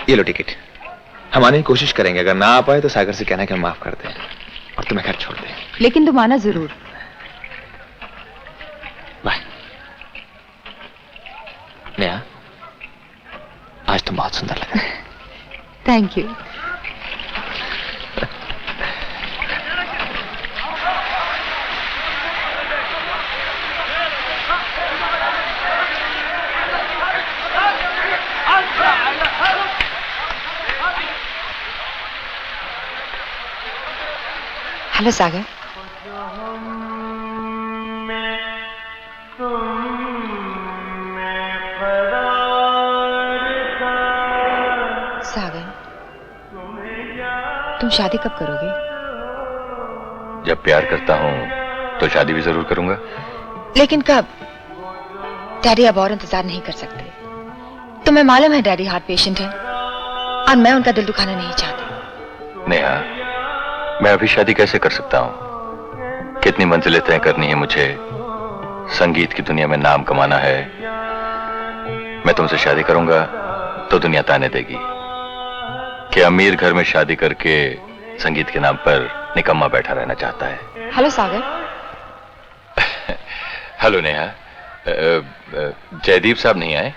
ये लो टिकट। हम आने की कोशिश करेंगे, अगर ना आ पाए तो सागर से कहना कि हम माफ कर दें और तुम्हें घर छोड़ दें। लेकिन तुम आना जरूर। बाय। नेहा, आज तुम बहुत सुंदर लग रही। Thank you. हेलो सागर। सागर, तुम शादी कब करोगे? जब प्यार करता हूं तो शादी भी जरूर करूंगा। लेकिन कब? डैडी अब और इंतजार नहीं कर सकते। तुम्हें मालूम है डैडी हार्ट पेशेंट है और मैं उनका दिल दुखाना नहीं चाहती। नेहा, मैं अभी शादी कैसे कर सकता हूं? कितनी मंजिलें तय करनी है मुझे, संगीत की दुनिया में नाम कमाना है। मैं तुमसे शादी करूंगा तो दुनिया ताने देगी कि अमीर घर में शादी करके संगीत के नाम पर निकम्मा बैठा रहना चाहता है। हेलो सागर। हेलो नेहा। जयदीप साहब नहीं आए?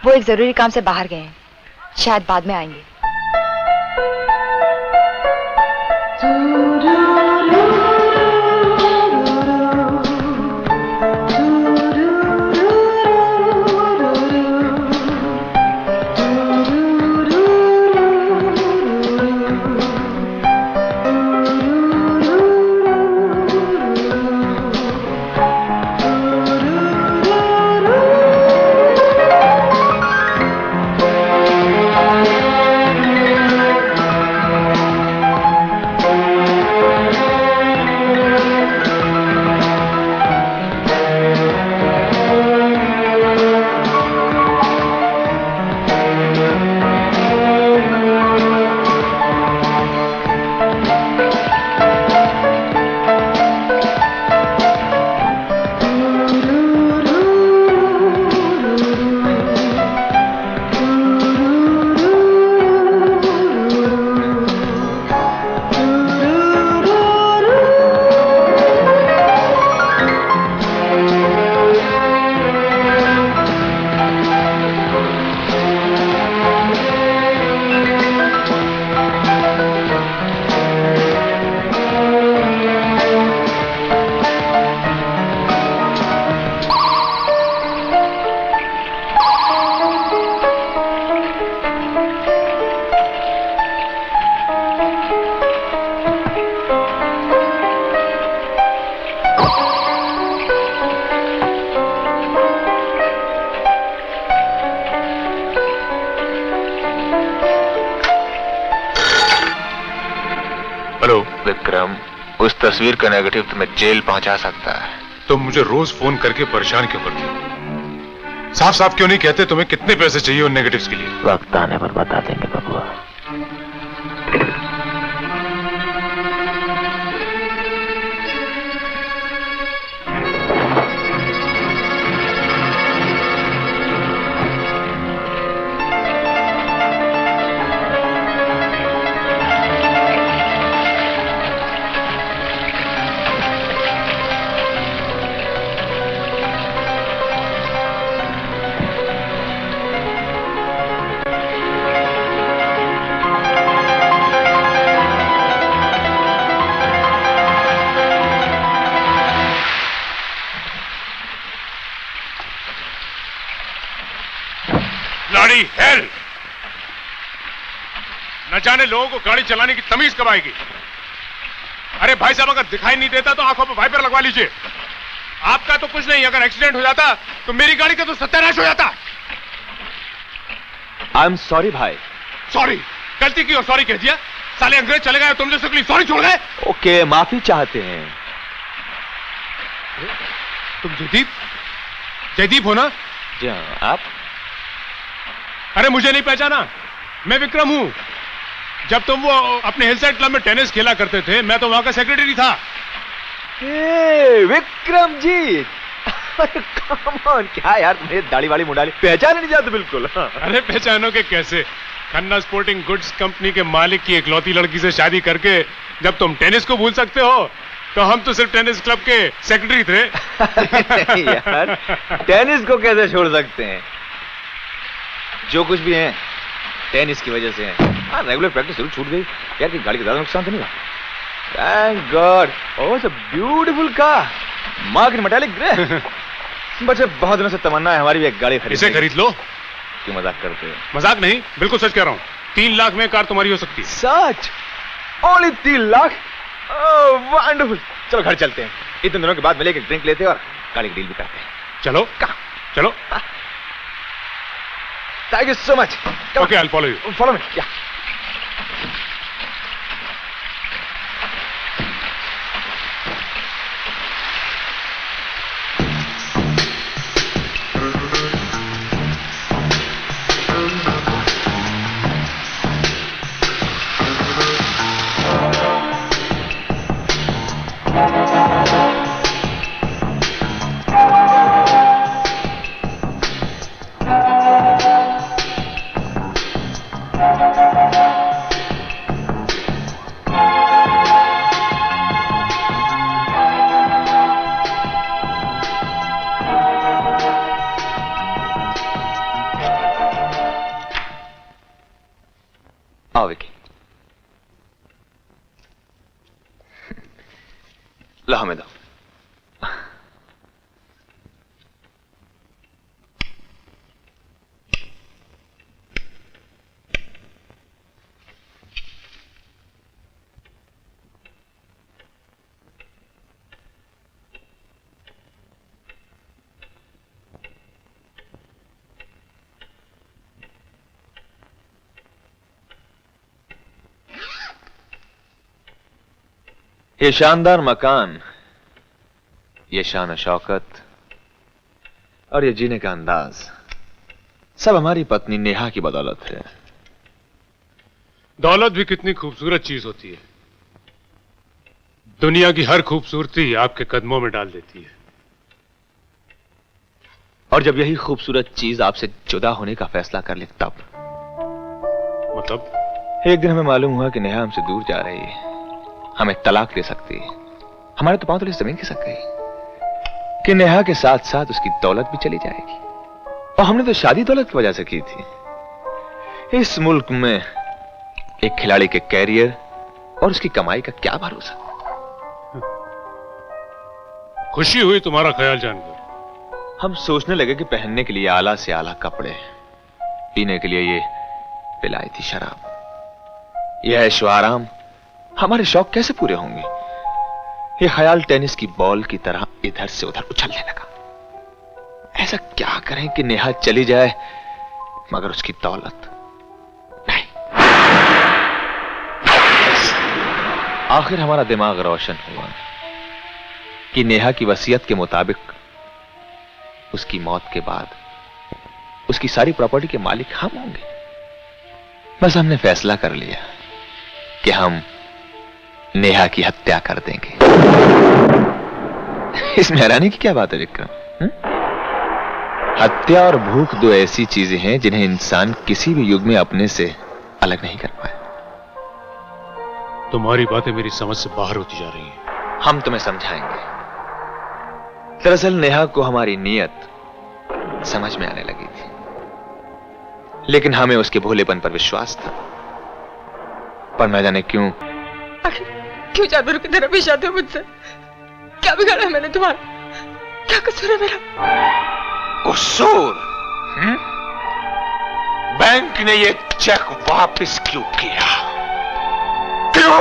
वो एक जरूरी काम से बाहर गए हैं, शायद बाद में आएंगे। उस तस्वीर का नेगेटिव तुम्हें जेल पहुंचा सकता है। तो मुझे रोज फोन करके परेशान क्यों करते हो? साफ साफ क्यों नहीं कहते तुम्हें कितने पैसे चाहिए उन नेगेटिव्स के लिए? वक्त आने पर बता देंगे बबुआ। न जाने लोगों को गाड़ी चलाने की तमीज कब आएगी। अरे भाई साहब, अगर दिखाई नहीं देता तो आंखों पर वाइपर लगवा लीजिए। आपका तो कुछ नहीं, अगर एक्सीडेंट हो जाता तो मेरी गाड़ी का तो सत्यानाश हो जाता। आई एम सॉरी भाई। सॉरी? गलती की और सॉरी कह दिया। साले अंग्रेज चले गए, तुम जैसे के लिए सॉरी छोड़ गए। ओके, माफी चाहते हैं। तुम जयदीप? जयदीप हो ना? जी हाँ। आप? अरे मुझे नहीं पहचाना, मैं विक्रम हूं। जब तुम वो अपने हिलसाइड क्लब में टेनिस खेला करते थे, मैं तो वहां का सेक्रेटरी था। विक्रम जी, कम ऑन, क्या यार, मेरे दाढ़ी वाली मुंडाली पहचान नहीं जाते बिल्कुल। अरे पहचानो के कैसे, खन्ना स्पोर्टिंग गुड्स कंपनी के मालिक की इकलौती लड़की से शादी करके जब तुम टेनिस को भूल सकते हो, तो हम तो सिर्फ टेनिस क्लब के सेक्रेटरी थे। नहीं यार, टेनिस को कैसे छोड़ सकते हैं? जो कुछ भी है टेनिस की वजह से है। हाँ, रेगुलर प्रैक्टिस जरूर छूट गई यार, कि गाड़ी का ज्यादा नुकसान तो नहीं हुआ। Thank God. Oh, it's a beautiful car, mark metallic grey. बच्चे, बहुत दिनों से तमन्ना है हमारी भी एक गाड़ी खरीद। इसे खरीद लो। क्यों मजाक करते हो? मजाक नहीं, बिल्कुल सच कह रहा हूँ। 3 लाख में कार तुम्हारी हो सकती है। सच? ओनली 3 लाख? ओह वंडरफुल। चलो घर चलते हैं, इतने दिनों के बाद मिले, एक ड्रिंक लेते हैं और गाड़ी की डील भी करते हैं। चलो चलो। Thank you so much. Okay, I will follow you. Follow me. या आओ विकी, लो हमें दो। ये शानदार मकान, ये शान शौकत और ये जीने का अंदाज सब हमारी पत्नी नेहा की बदौलत है। दौलत भी कितनी खूबसूरत चीज होती है। दुनिया की हर खूबसूरती आपके कदमों में डाल देती है। और जब यही खूबसूरत चीज आपसे जुदा होने का फैसला कर ले तब? मतलब? एक दिन हमें मालूम हुआ कि नेहा हमसे दूर जा रही है, हमें तलाक दे सकती है। हमारे तो पांव तले जमीन खिसक गई कि नेहा के साथ साथ उसकी दौलत भी चली जाएगी। और हमने तो शादी दौलत की वजह से की थी। इस मुल्क में एक खिलाड़ी के कैरियर और उसकी कमाई का क्या भरोसा। खुशी हुई तुम्हारा ख्याल जानकर। हम सोचने लगे कि पहनने के लिए आला से आला कपड़े, पीने के लिए ये विलायती शराब, यह ऐशो आराम, हमारे शौक कैसे पूरे होंगे? ये ख्याल टेनिस की बॉल की तरह इधर से उधर उछलने लगा। ऐसा क्या करें कि नेहा चली जाए मगर उसकी दौलत नहीं। आखिर हमारा दिमाग रोशन हुआ कि नेहा की वसीयत के मुताबिक उसकी मौत के बाद उसकी सारी प्रॉपर्टी के मालिक हम होंगे। बस हमने फैसला कर लिया कि हम नेहा की हत्या कर देंगे। इसमें हैरानी की क्या बात है विक्रम? हत्या और भूख दो ऐसी चीजें हैं जिन्हें इंसान किसी भी युग में अपने से अलग नहीं कर पाए। तुम्हारी बातें मेरी समझ से बाहर होती जा रही हैं। हम तुम्हें समझाएंगे। दरअसल नेहा को हमारी नीयत समझ में आने लगी थी, लेकिन हमें उसके भोलेपन पर विश्वास था। पर न जाने क्यों क्यों जानवरों की तरह पेश आते हो मुझसे? क्या बिगाड़ा है मैंने तुम्हारा? क्या कसूर है मेरा? कसूर? बैंक ने ये चेक वापस क्यों किया? क्यों?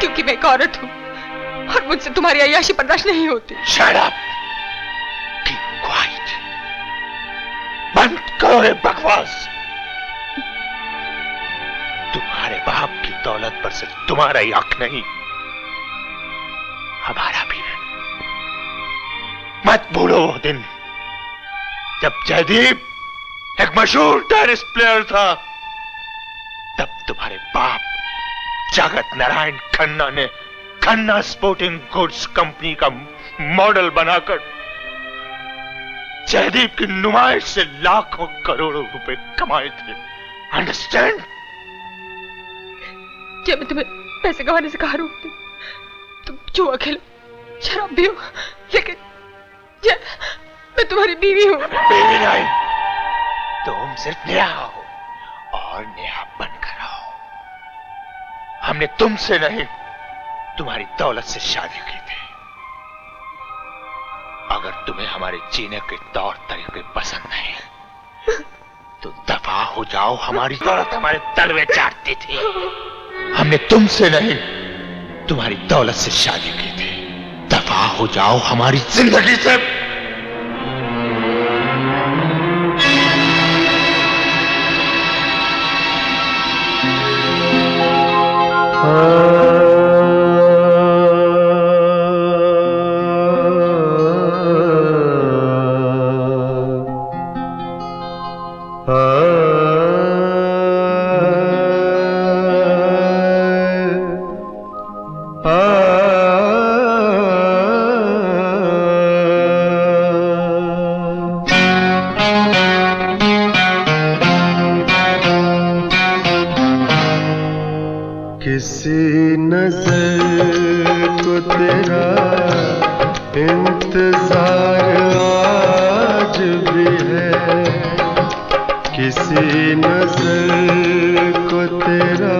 क्योंकि मैं एक औरत हूं और मुझसे तुम्हारी अय्याशी बर्दाश्त नहीं होती। Shut up! Keep quiet! बंद करो ये बकवास। तुम्हारे बाप की दौलत पर सिर्फ तुम्हारा ही हक नहीं, हमारा भी है। मत भूलो वो दिन जब जयदीप एक मशहूर टेनिस प्लेयर था। तब तुम्हारे बाप जगत नारायण खन्ना ने खन्ना स्पोर्टिंग गुड्स कंपनी का मॉडल बनाकर जयदीप की नुमाइश से लाखों करोड़ों रुपए कमाए थे। अंडरस्टैंड? जब मैं तुम्हें पैसे कमाने से कहा रोकती, तुम जुआ खेलो, शराब पियो, लेकिन जब मैं तुम्हारी बीवी हूँ। बीवी नहीं, तुम सिर्फ नेहा हो और नेहा बनकर आओ। हमने तुमसे नहीं, तुम्हारी दौलत से शादी की थी। अगर तुम्हें हमारे जीने के तौर तरीके पसंद नहीं तो दफा हो जाओ। हमारी दौलत हमारे तलवे चाटती थी। हमने तुमसे नहीं, तुम्हारी दौलत से शादी की थी। दफा हो जाओ हमारी जिंदगी से। किसी नजर को तेरा इंतजार आज भी है, किसी नजर को तेरा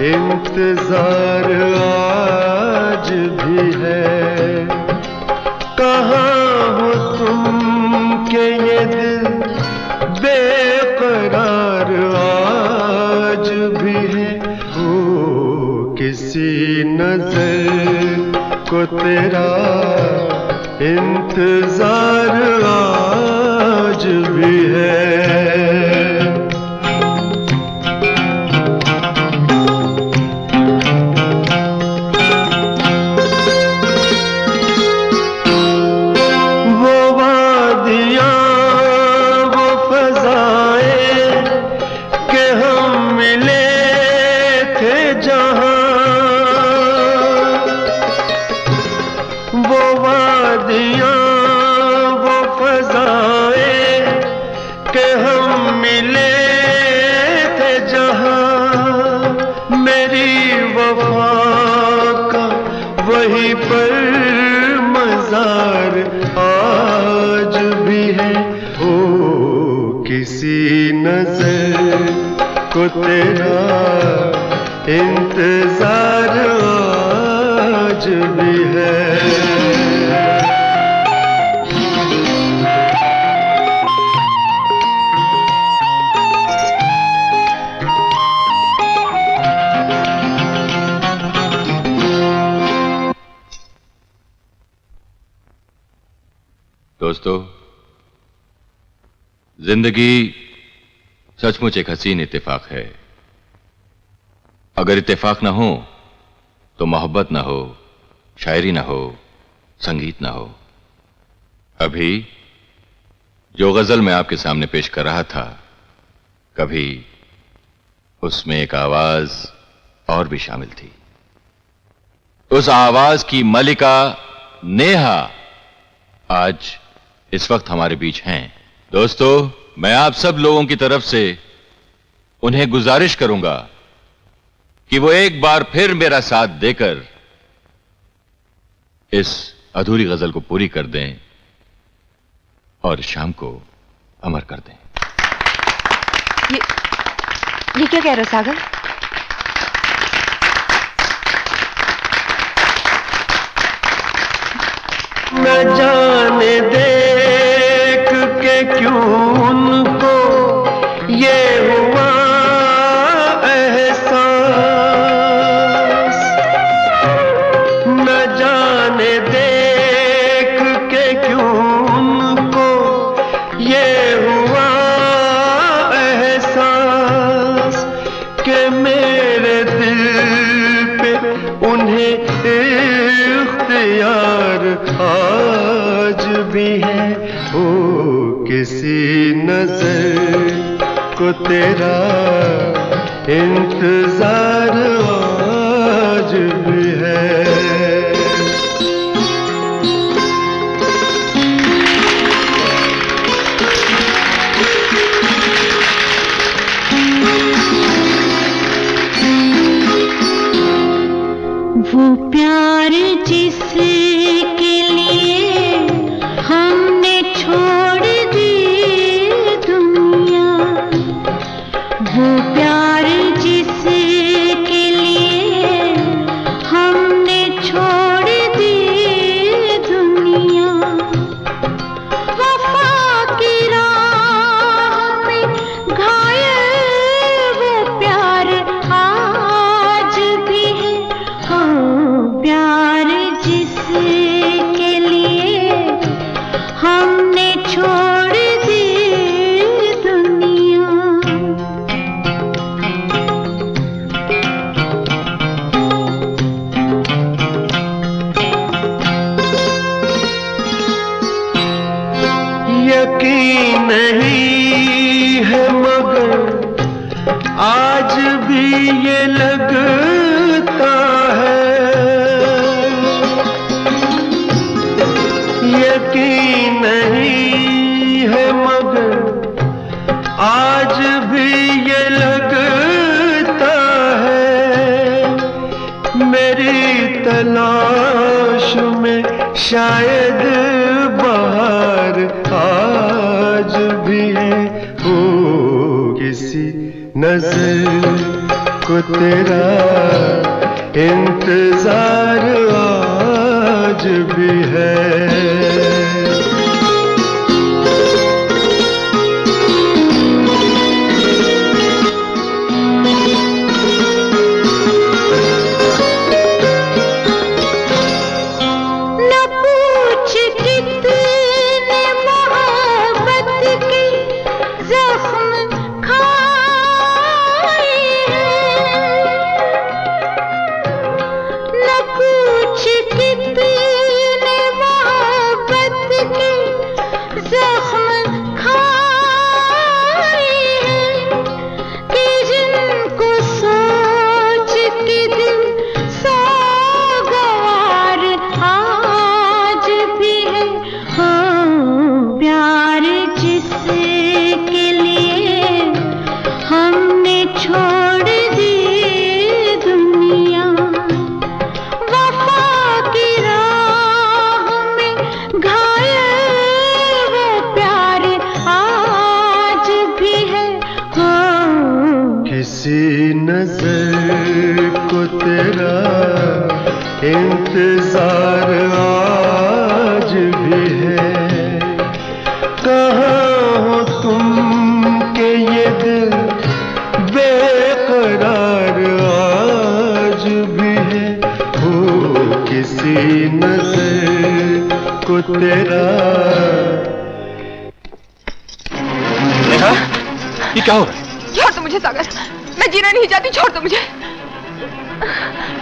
इंतजार आज भी है। कहाँ हो तुम के ये दिल बेकरार आज भी है। किसी नजर को तेरा इंतजार आज भी है। वो वादियाँ वो फज़ाएं के हम मिले थे जहाँ, वो वादियाँ वो फज़ाएं के हम मिले थे जहाँ, मेरी वफा का वहीं पर मज़ार आज भी है। ओ किसी नजर को तेरा इंतजार आज भी है। दोस्तों, जिंदगी सचमुच एक हसीन इत्तेफाक है। अगर इत्तेफाक ना हो तो मोहब्बत ना हो, शायरी ना हो, संगीत ना हो। अभी जो गजल मैं आपके सामने पेश कर रहा था, कभी उसमें एक आवाज और भी शामिल थी। उस आवाज की मलिका नेहा आज इस वक्त हमारे बीच हैं। दोस्तों, मैं आप सब लोगों की तरफ से उन्हें गुजारिश करूंगा कि वो एक बार फिर मेरा साथ देकर इस अधूरी गजल को पूरी कर दें और शाम को अमर कर दें। ये क्या कह रहे हो सागर? न जाने देख के क्यों उनको ये हुआ एहसास, न जाने देख के क्यों उनको ये हुआ एहसास कि मेरे दिल पे उन्हें इख्तियार आज भी है। ओ किसी नजर को तेरा इंतजार आज भी है। प्यार जिसके लिए हमने छोड़ दी दुनिया, वो प्यार जिसके लिए हमने छोड़ दी दुनिया, वफा की राह में घायल वो प्यार आज भी है। हो प्यार जिसके लिए हमने छोड़ दी दुनिया। यकीन नहीं है मगर आज भी ये लगता है, यकीन नहीं है मगर आज भी ये लगता है, मेरी तलाश में शायद बाहर आज भी है। ओ किसी नजर को तेरा इंतजार आज भी है। न पूछ कितने मोहब्बत के जख्म खाए हैं, न पूछ कितने मोहब्बत के जख्म खाए हैं, कि जिनको सोच के दिल सोगवार आज भी है। हो प्यार जिसके लिए हमने छोड़ दी दुनिया, वफा की राह में घायल वो प्यार आज भी है। हो किसी नजर को तेरा इंतजार आज भी है। कहाँ हो तुम के ये दिल बेकरार आज भी है। हो किसी नजर को तेरा। नेहा, ये क्या हो रहा है? छोड़ दो मुझे सागर, मैं जीना नहीं चाहती, छोड़ दो मुझे।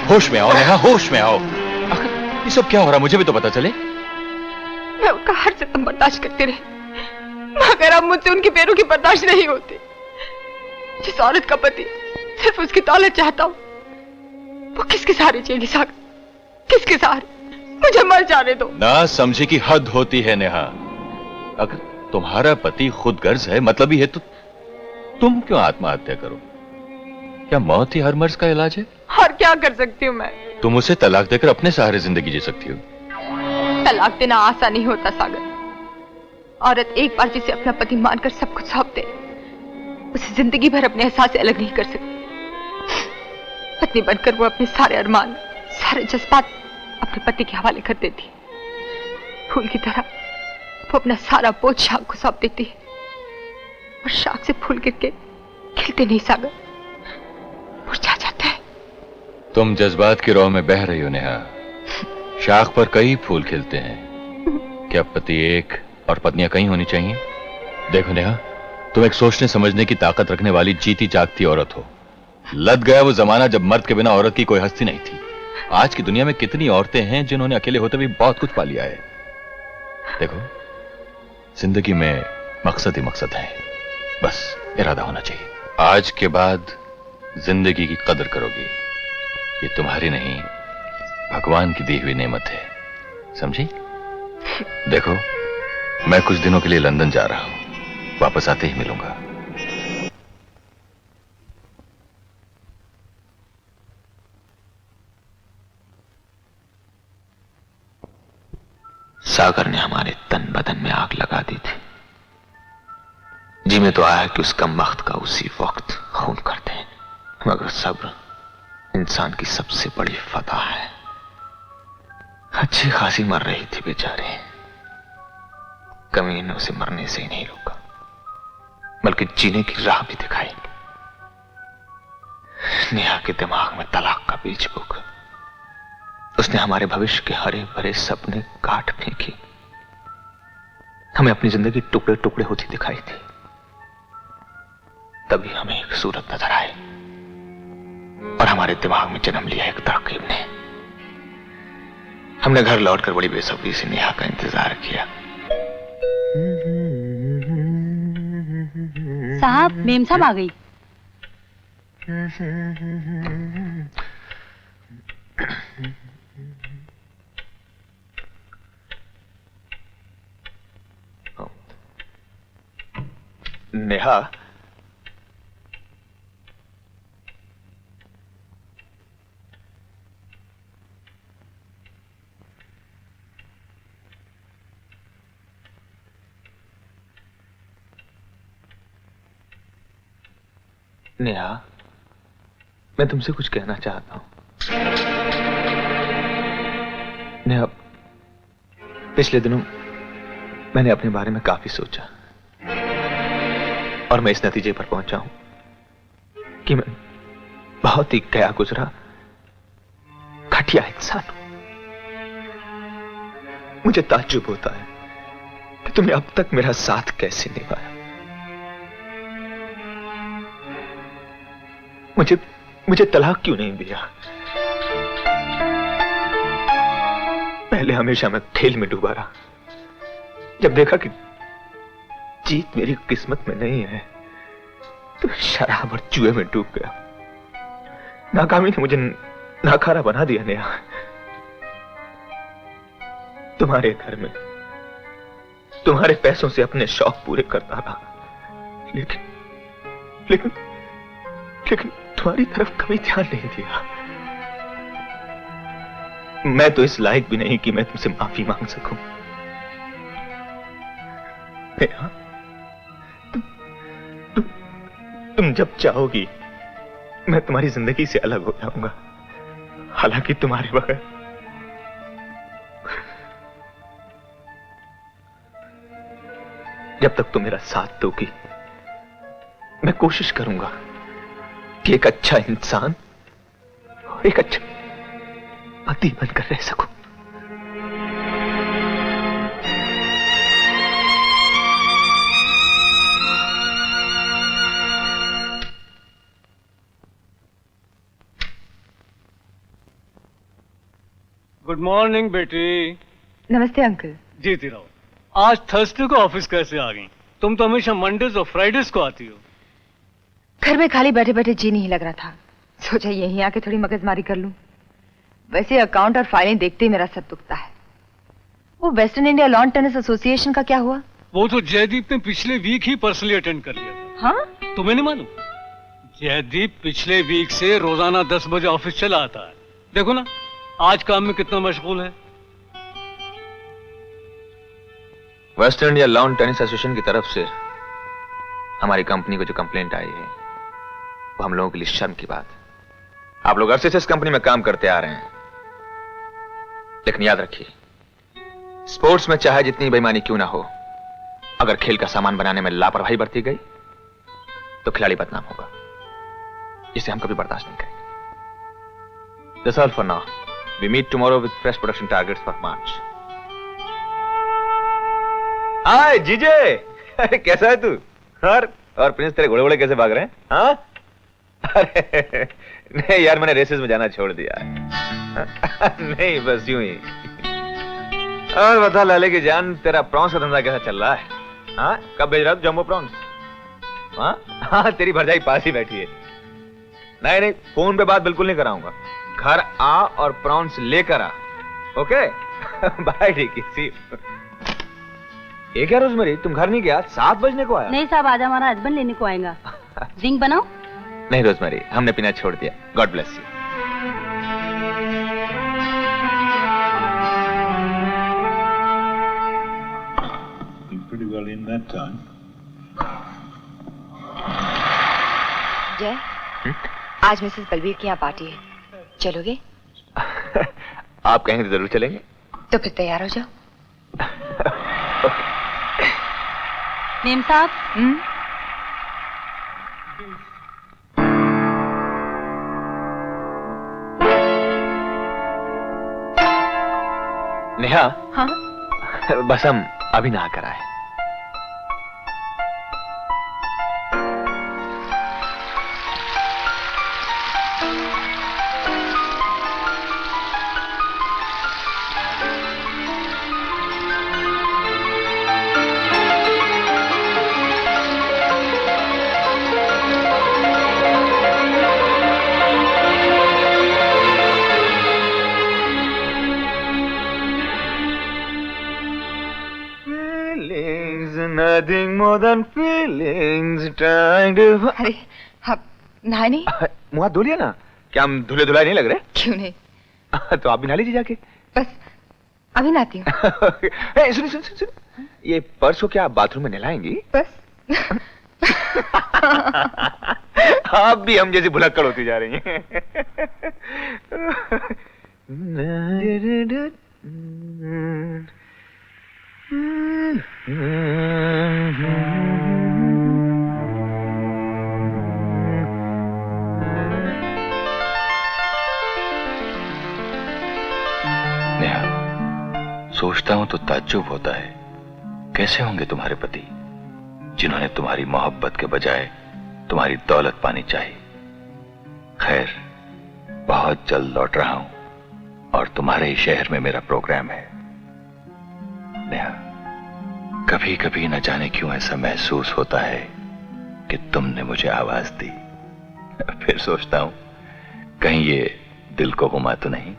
होश में आओ नेहा, होश में आओ। आखिर ये सब क्या हो रहा है, मुझे भी तो पता चले। मैं उनका हर सितम बर्दाश्त करती रही, मगर अब मुझसे उनकी पैरों की बर्दाश्त नहीं होती। जिस औरत का पति सिर्फ उसकी दौलत चाहता हूँ, वो किसके सहारे जिएगी सागर, किसके सहारे? मुझे मर जाने दो। ना समझे की हद होती है नेहा। अगर तुम्हारा पति खुद गर्ज है, मतलब ही है, तो तुम क्यों आत्महत्या करो? क्या मौत ही हर मर्ज का इलाज है? और क्या कर सकती हूँ मैं? तुम उसे तलाक देकर अपने सहारे जिंदगी जी सकती हो। तलाक देना आसान नहीं होता सागर। औरत एक बार जिसे अपना पति मानकर सब कुछ सौंप दे, उसे जिंदगी भर अपने एहसास से अलग नहीं कर सकती। पत्नी बनकर वो अपने सारे अरमान, सारे जज्बात अपने पति के हवाले कर देती। फूल की तरह वो अपना सारा बोझ शाख को सौंप देती है, और शाख से फूल गिर के खिलते नहीं सागर, मुरझा जाता है। तुम जज्बात की राह में बह रही हो नेहा। शाख पर कई फूल खिलते हैं। क्या पति एक और पत्नियां कई होनी चाहिए? देखो नेहा, तुम एक सोचने समझने की ताकत रखने वाली जीती जागती औरत हो। लद गया वो जमाना जब मर्द के बिना औरत की कोई हस्ती नहीं थी। आज की दुनिया में कितनी औरतें हैं जिन्होंने अकेले होते भी बहुत कुछ पा लिया है। देखो, जिंदगी में मकसद ही मकसद है, बस इरादा होना चाहिए। आज के बाद जिंदगी की कदर करोगी, ये तुम्हारी नहीं भगवान की दी हुई नेमत है, समझी? देखो, मैं कुछ दिनों के लिए लंदन जा रहा हूं, वापस आते ही मिलूंगा। सागर ने हमारे तन बदन में आग लगा दी थी। जी में तो आया कि उस कम वक्त का उसी वक्त खून कर दें, मगर सब्र इंसान की सबसे बड़ी फतह है। अच्छी खासी मर रही थी बेचारे, कमीनों से मरने से ही नहीं रोका, बल्कि जीने की राह भी दिखाई। नेहा के दिमाग में तलाक का बीज बोकर उसने हमारे भविष्य के हरे भरे सपने काट फेंके। हमें अपनी जिंदगी टुकड़े टुकड़े होती दिखाई थी। तभी हमें एक सूरत नजर आई और हमारे दिमाग में जन्म लिया एक तरकीब ने। हमने घर लौटकर बड़ी बेसब्री से नेहा का इंतजार किया। साहब, मेम साहब आ गई। नेहा, नेहा, मैं तुमसे कुछ कहना चाहता हूं। नेहा, पिछले दिनों मैंने अपने बारे में काफी सोचा और मैं इस नतीजे पर पहुंचा हूं कि मैं बहुत ही गया गुजरा घटिया इंसान हूं। मुझे ताज्जुब होता है कि तुमने अब तक मेरा साथ कैसे निभाया। मुझे तलाक क्यों नहीं दिया? पहले हमेशा मैं खेल में डूबा रहा, जब देखा कि जीत मेरी किस्मत में नहीं है तो शराब और जुए में डूब गया। नाकामी ने मुझे नाकारा बना दिया। नेहा, तुम्हारे घर में तुम्हारे पैसों से अपने शौक पूरे करता रहा, लेकिन तुम्हारी तरफ कभी ध्यान नहीं दिया। मैं तो इस लायक भी नहीं कि मैं तुमसे माफी मांग सकूं। नेहा, तुम जब चाहोगी मैं तुम्हारी जिंदगी से अलग हो जाऊंगा, हालांकि तुम्हारे बगैर जब तक तुम मेरा साथ दोगी मैं कोशिश करूंगा कि एक अच्छा इंसान और एक अच्छा पति बनकर रह सकूं। गुड मॉर्निंग बेटी। नमस्ते अंकल। जीती रहो। आज थर्सडे को ऑफिस कैसे आ गई? तुम तो हमेशा मंडेज और फ्राइडेज को आती हो। घर में खाली बैठे बैठे जी नहीं लग रहा था, सोचा यहीं आके थोड़ी मगजमारी कर लूं। वैसे अकाउंट और फाइलें देखते ही मेरा सर दुखता है। वो western India lawn tennis association का क्या हुआ? वो तो जयदीप ने पिछले वीक ही पर्सनली अटेंड कर लिया था। हाँ? तुम्हें नहीं मालूम? जयदीप पिछले वीक से रोजाना 10 बजे ऑफिस चला आता है। देखो ना आज काम में कितना मशगूल है। Western India lawn tennis association की तरफ से हमारी कंपनी को जो कंप्लेंट आई है वो हम लोगों के लिए शर्म की बात है। आप लोग अरसे से इस कंपनी में काम करते आ रहे हैं, लेकिन याद रखिए स्पोर्ट्स में चाहे जितनी बेईमानी क्यों ना हो, अगर खेल का सामान बनाने में लापरवाही बरती गई तो खिलाड़ी बदनाम होगा। इसे हम कभी बर्दाश्त नहीं करेंगे। That's all for now. We meet tomorrow with fresh production targets for March. हाय जीजे, अरे कैसा है तू? और प्रिंस तेरे घोड़े घोड़े कैसे भाग रहे हैं? हाँ? अरे नहीं यार, मैंने रेसेस में जाना छोड़ दिया है। नहीं बस यूं ही। और बता लाले की जान, तेरा प्रॉन्स का धंधा कैसा चल रहा है? हाँ कब भेज रहा तू जम्बो प्रॉन्स? हाँ तेरी भरजाई पास ही बैठी है। नहीं फोन पे बात बिल्कुल नहीं कराऊंगा। घर आ और प्रॉन्स लेकर आ। ओके बाय ठीक। ये क्या रोजमेरी, तुम घर नहीं गया? 7 बजने को आया। नहीं साहब, आज हमारा हस्बैंड लेने को आएगा। ड्रिंक बनाओ? नहीं रोजमेरी, हमने पीना छोड़ दिया। God bless you. in that time. जय, आज मिसेस बलबीर की यहाँ पार्टी है, चलोगे? आप कहेंगे तो जरूर चलेंगे। तो फिर तैयार हो जाओ। मेम साहब, नेहा, हाँ? बस हम अभी नहा कर आए। Nothing more than feelings trying to... अरे, आप नहाए नहीं? मुँह हाथ धो लिया ना? क्या हम धुले धुलाए नहीं लग रहे? क्यों नहीं? तो आप भी नहा लीजिए जाके। बस अभी नहाती हूँ। सुनिए सुनिए सुनिए, ये पर्स को क्या आप बाथरूम में नहलाएंगी? बस। आप भी हम जैसी भुलक्कड़ होती जा रही हैं। नेहा, सोचता हूं तो ताज्जुब होता है, कैसे होंगे तुम्हारे पति जिन्होंने तुम्हारी मोहब्बत के बजाय तुम्हारी दौलत पानी चाहिए। खैर, बहुत जल्द लौट रहा हूं और तुम्हारे ही शहर में मेरा प्रोग्राम है। नेहा, कभी कभी न जाने क्यों ऐसा महसूस होता है कि तुमने मुझे आवाज दी। फिर सोचता हूं कहीं ये दिल को घुमा तो नहीं।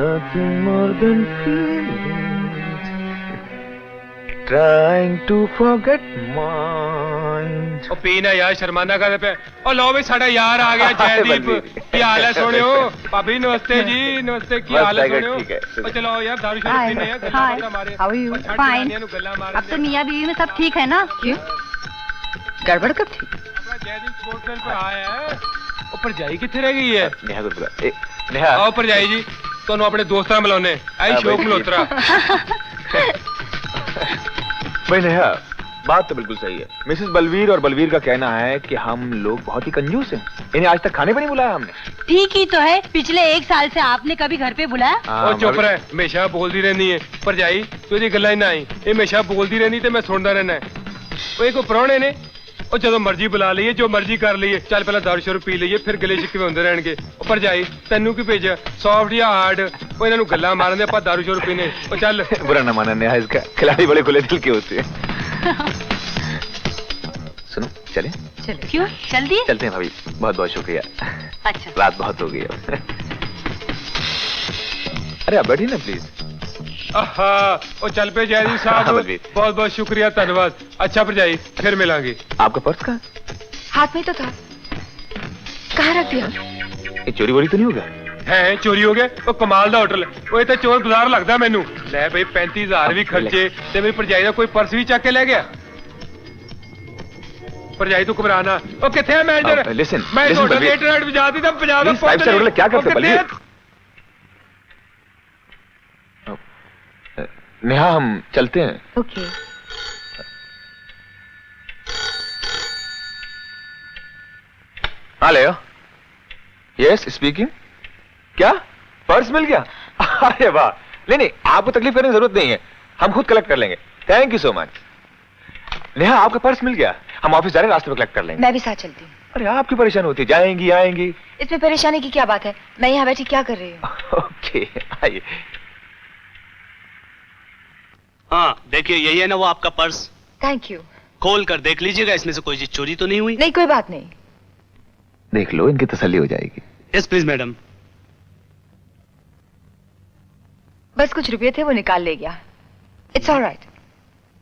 Nothing more than feelings trying to forget mine. ओ पीना यार, शर्माना कर पे। ओ लो भी साडा यार आ गया जयदीप। की हाल है सोनियो? भाभी नमस्ते जी, नमस्ते। की हाल है सोनियो? ओ चलो यार दारू शराब पीने हैं, गल्ला बात हमारे। How are you? फाइन। अब तो मियां बीवी में सब ठीक है ना? क्यों? गड़बड़ कब थी? अपना जयदीप स्पोर्ट्समैन पे आया है। ऊपर जाई किथे रह गई है? नेहा गुरपुरा, नेहा आओ ऊपर जाई जी, ਤੁਹਾਨੂੰ ਆਪਣੇ ਦੋਸਤਾਂ ਨਾਲ ਮਿਲਾਉਣੇ। ਆਈ ਸ਼ੋਕ ਮਲਹੋਤਰਾ। भाई नेहा, बात तो बिल्कुल सही है। मिसेस बलवीर और बलवीर का कहना है कि हम लोग बहुत ही कंजूस हैं। इन्हें आज तक खाने पर नहीं बुलाया हमने। ठीक ही तो है, पिछले 1 साल से आपने कभी घर पे बुलाया? ਉਹ ਚੁੱਪ ਰਹਿ, ਹਮੇਸ਼ਾ ਬੋਲਦੀ ਰਹਿੰਦੀ ਹੈ। ਭਰਜਾਈ ਤੂੰ ਇਹਦੀ ਗੱਲਾਂ ਹੀ ਨਾ ਆਈ, ਇਹ ਹਮੇਸ਼ਾ ਬੋਲਦੀ ਰਹਿੰਦੀ ਤੇ ਮੈਂ ਸੁਣਦਾ ਰਹਿਣਾ। ਉਹ ਇਹ ਕੋ ਪ੍ਰਾਹੁਣੇ ਨੇ, ਉਹ ਜਦੋਂ ਮਰਜ਼ੀ ਬੁਲਾ ਲਈਏ, ਜੋ ਮਰਜ਼ੀ ਕਰ ਲਈਏ। ਚੱਲ ਪਹਿਲਾਂ ਦਾਰੂ ਸ਼ੁਰੂ ਪੀ ਲਈਏ, ਫਿਰ ਗਲੇ ਸ਼ਿਕਵੇ ਹੁੰਦੇ ਰਹਿਣਗੇ। ਉਹ ਭਰਜਾਈ ਤੈਨੂੰ ਕੀ ਭੇਜਿਆ? ਸੌਫਟ ਜਾਂ ਹਾਰਡ? ਉਹ ਇਹਨਾਂ ਨੂੰ ਗੱਲਾਂ ਮਾਰਨ ਦੇ, ਆਪਾਂ ਦਾਰੂ ਸ਼ੁਰੂ ਪੀਨੇ। ਉਹ ਚੱਲ। बुरा न माना नेहा, इसका खिलाड़ी बड़े खुले दिल के होते हैं। सुनो, चले? चलो। क्यों? जल्दी? चलते हैं भाभी, बहुत बहुत शुक्रिया। अच्छा। रात बहुत हो गई अब। अरे आप बैठिए ना प्लीज। आहा, ओ चल पे जयदीप साहब, बलवीर। बहुत बहुत शुक्रिया, धन्यवाद। अच्छा भरजाई, फिर मिलांगे। आपका पर्स कहाँ? हाथ में तो था, कहाँ रख दिया? ये चोरी वोरी तो नहीं होगा? है चोरी हो गया? वो कमाल दा होटल, वो तो चोर बाजार लगता मैनू। ले भाई 35,000 भी खर्चे ते मेरी भरजाई का कोई पर्स भी चक के ले गया। भरजाई तू घबराना। ओ किथे है मैनेजर? listen, मैं listen, होटल बलवीर। इंटरनेट भी जाती था 50 Please, 5 star होटल क्या करते हो, बलवीर? नेहा, हम चलते हैं। ओके। हाँ लेओ। Yes speaking. क्या पर्स मिल गया? अरे वाह। नहीं, आपको तकलीफ करने की जरूरत नहीं है, हम खुद कलेक्ट कर लेंगे। Thank you so much. Neha, आपका पर्स मिल गया, हम ऑफिस जा रहे हैं, रास्ते में कलेक्ट कर लेंगे। मैं भी साथ चलती हूँ। अरे आप क्यों परेशान होती, जाएंगी आएंगी। इसमें परेशानी की क्या बात है? मैं यहाँ बैठी क्या कर रही हूँ? ओके आइए। हाँ देखिए, यही है ना वो आपका पर्स। Thank you. खोल कर देख लीजिएगा, इसमें से कोई चीज चोरी तो नहीं हुई। नहीं, कोई बात नहीं। देख लो, इनकी तसल्ली हो जाएगी। Yes please madam. बस कुछ रुपये थे, वो निकाल ले गया। It's alright.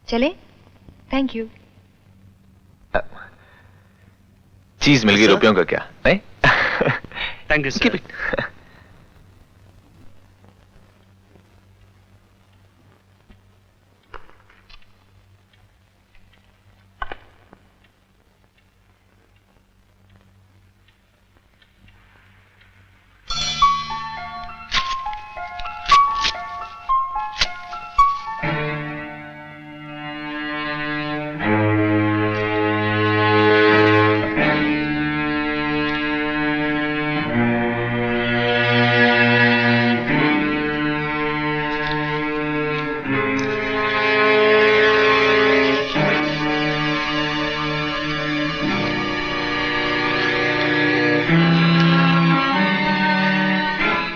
चले? Thank you. चीज मिल गई, रुपयों का क्या? नहीं thank you Keep sir. it.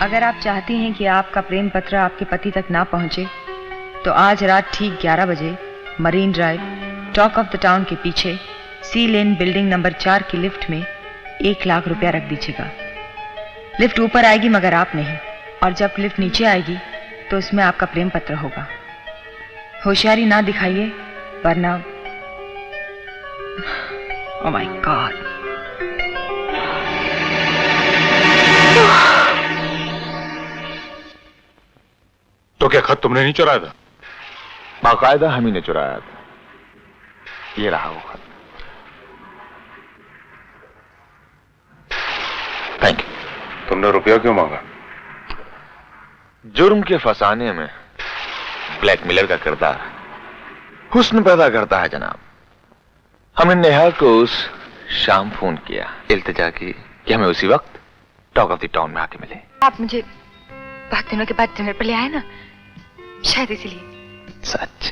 अगर आप चाहती हैं कि आपका प्रेम पत्र आपके पति तक ना पहुंचे, तो आज रात ठीक 11 बजे marine drive talk of the town के पीछे सी लेन बिल्डिंग नंबर 4 की लिफ्ट में 1 लाख रुपया रख दीजिएगा। लिफ्ट ऊपर आएगी मगर आप नहीं, और जब लिफ्ट नीचे आएगी तो उसमें आपका प्रेम पत्र होगा। होशियारी ना दिखाइए वरना ओह माय गॉड। तो क्या खत तुमने नहीं चुराया था? बाकायदा हम ही ने चुराया था। ये रहा वो खत। Thank you. तुमने रुपया क्यों मांगा? जुर्म के फंसाने में ब्लैकमेलर का किरदार हुस्न पैदा करता है जनाब। हमने नेहा को उस शाम फोन किया, इल्तिजा की कि हमें उसी वक्त टॉक ऑफ द टाउन में आके मिले। आप मुझे बहुत दिनों के बाद डिनर पर ले आए ना, शायद इसीलिए। सच?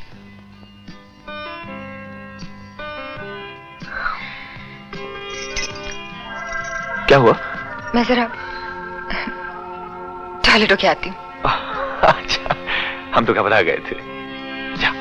क्या हुआ? मैं जरा टॉयलेट होके आती हूँ। अच्छा, हम तो घबरा गए थे। जा।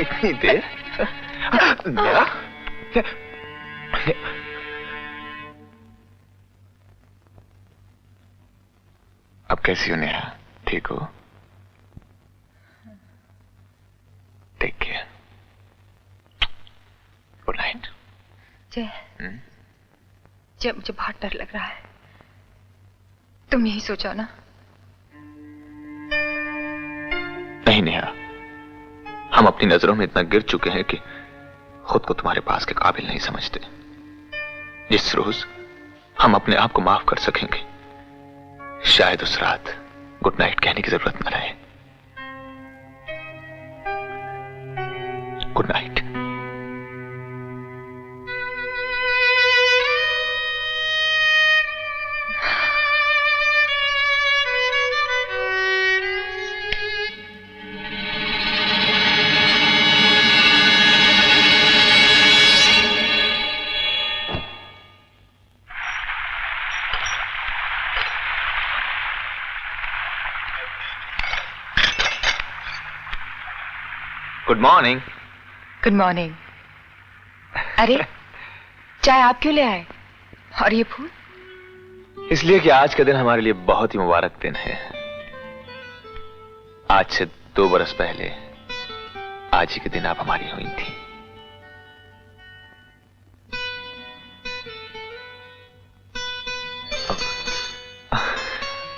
इतनी देर? नेहा अब कैसी हो नेहा? ठीक हो? Take care. Good night. Jai, Jai मुझे बहुत डर लग रहा है। तुम यही सोचो ना? नहीं नेहा, हम अपनी नजरों में इतना गिर चुके हैं कि खुद को तुम्हारे पास के काबिल नहीं समझते। जिस रोज हम अपने आप को माफ कर सकेंगे, शायद उस रात गुड नाइट कहने की जरूरत न रहे। Good night. Good morning. Good morning. अरे चाय आप क्यों ले आए? और ये फूल? इसलिए कि आज का दिन हमारे लिए बहुत ही मुबारक दिन है। आज से 2 बरस पहले आज ही के दिन आप हमारी हुई थी।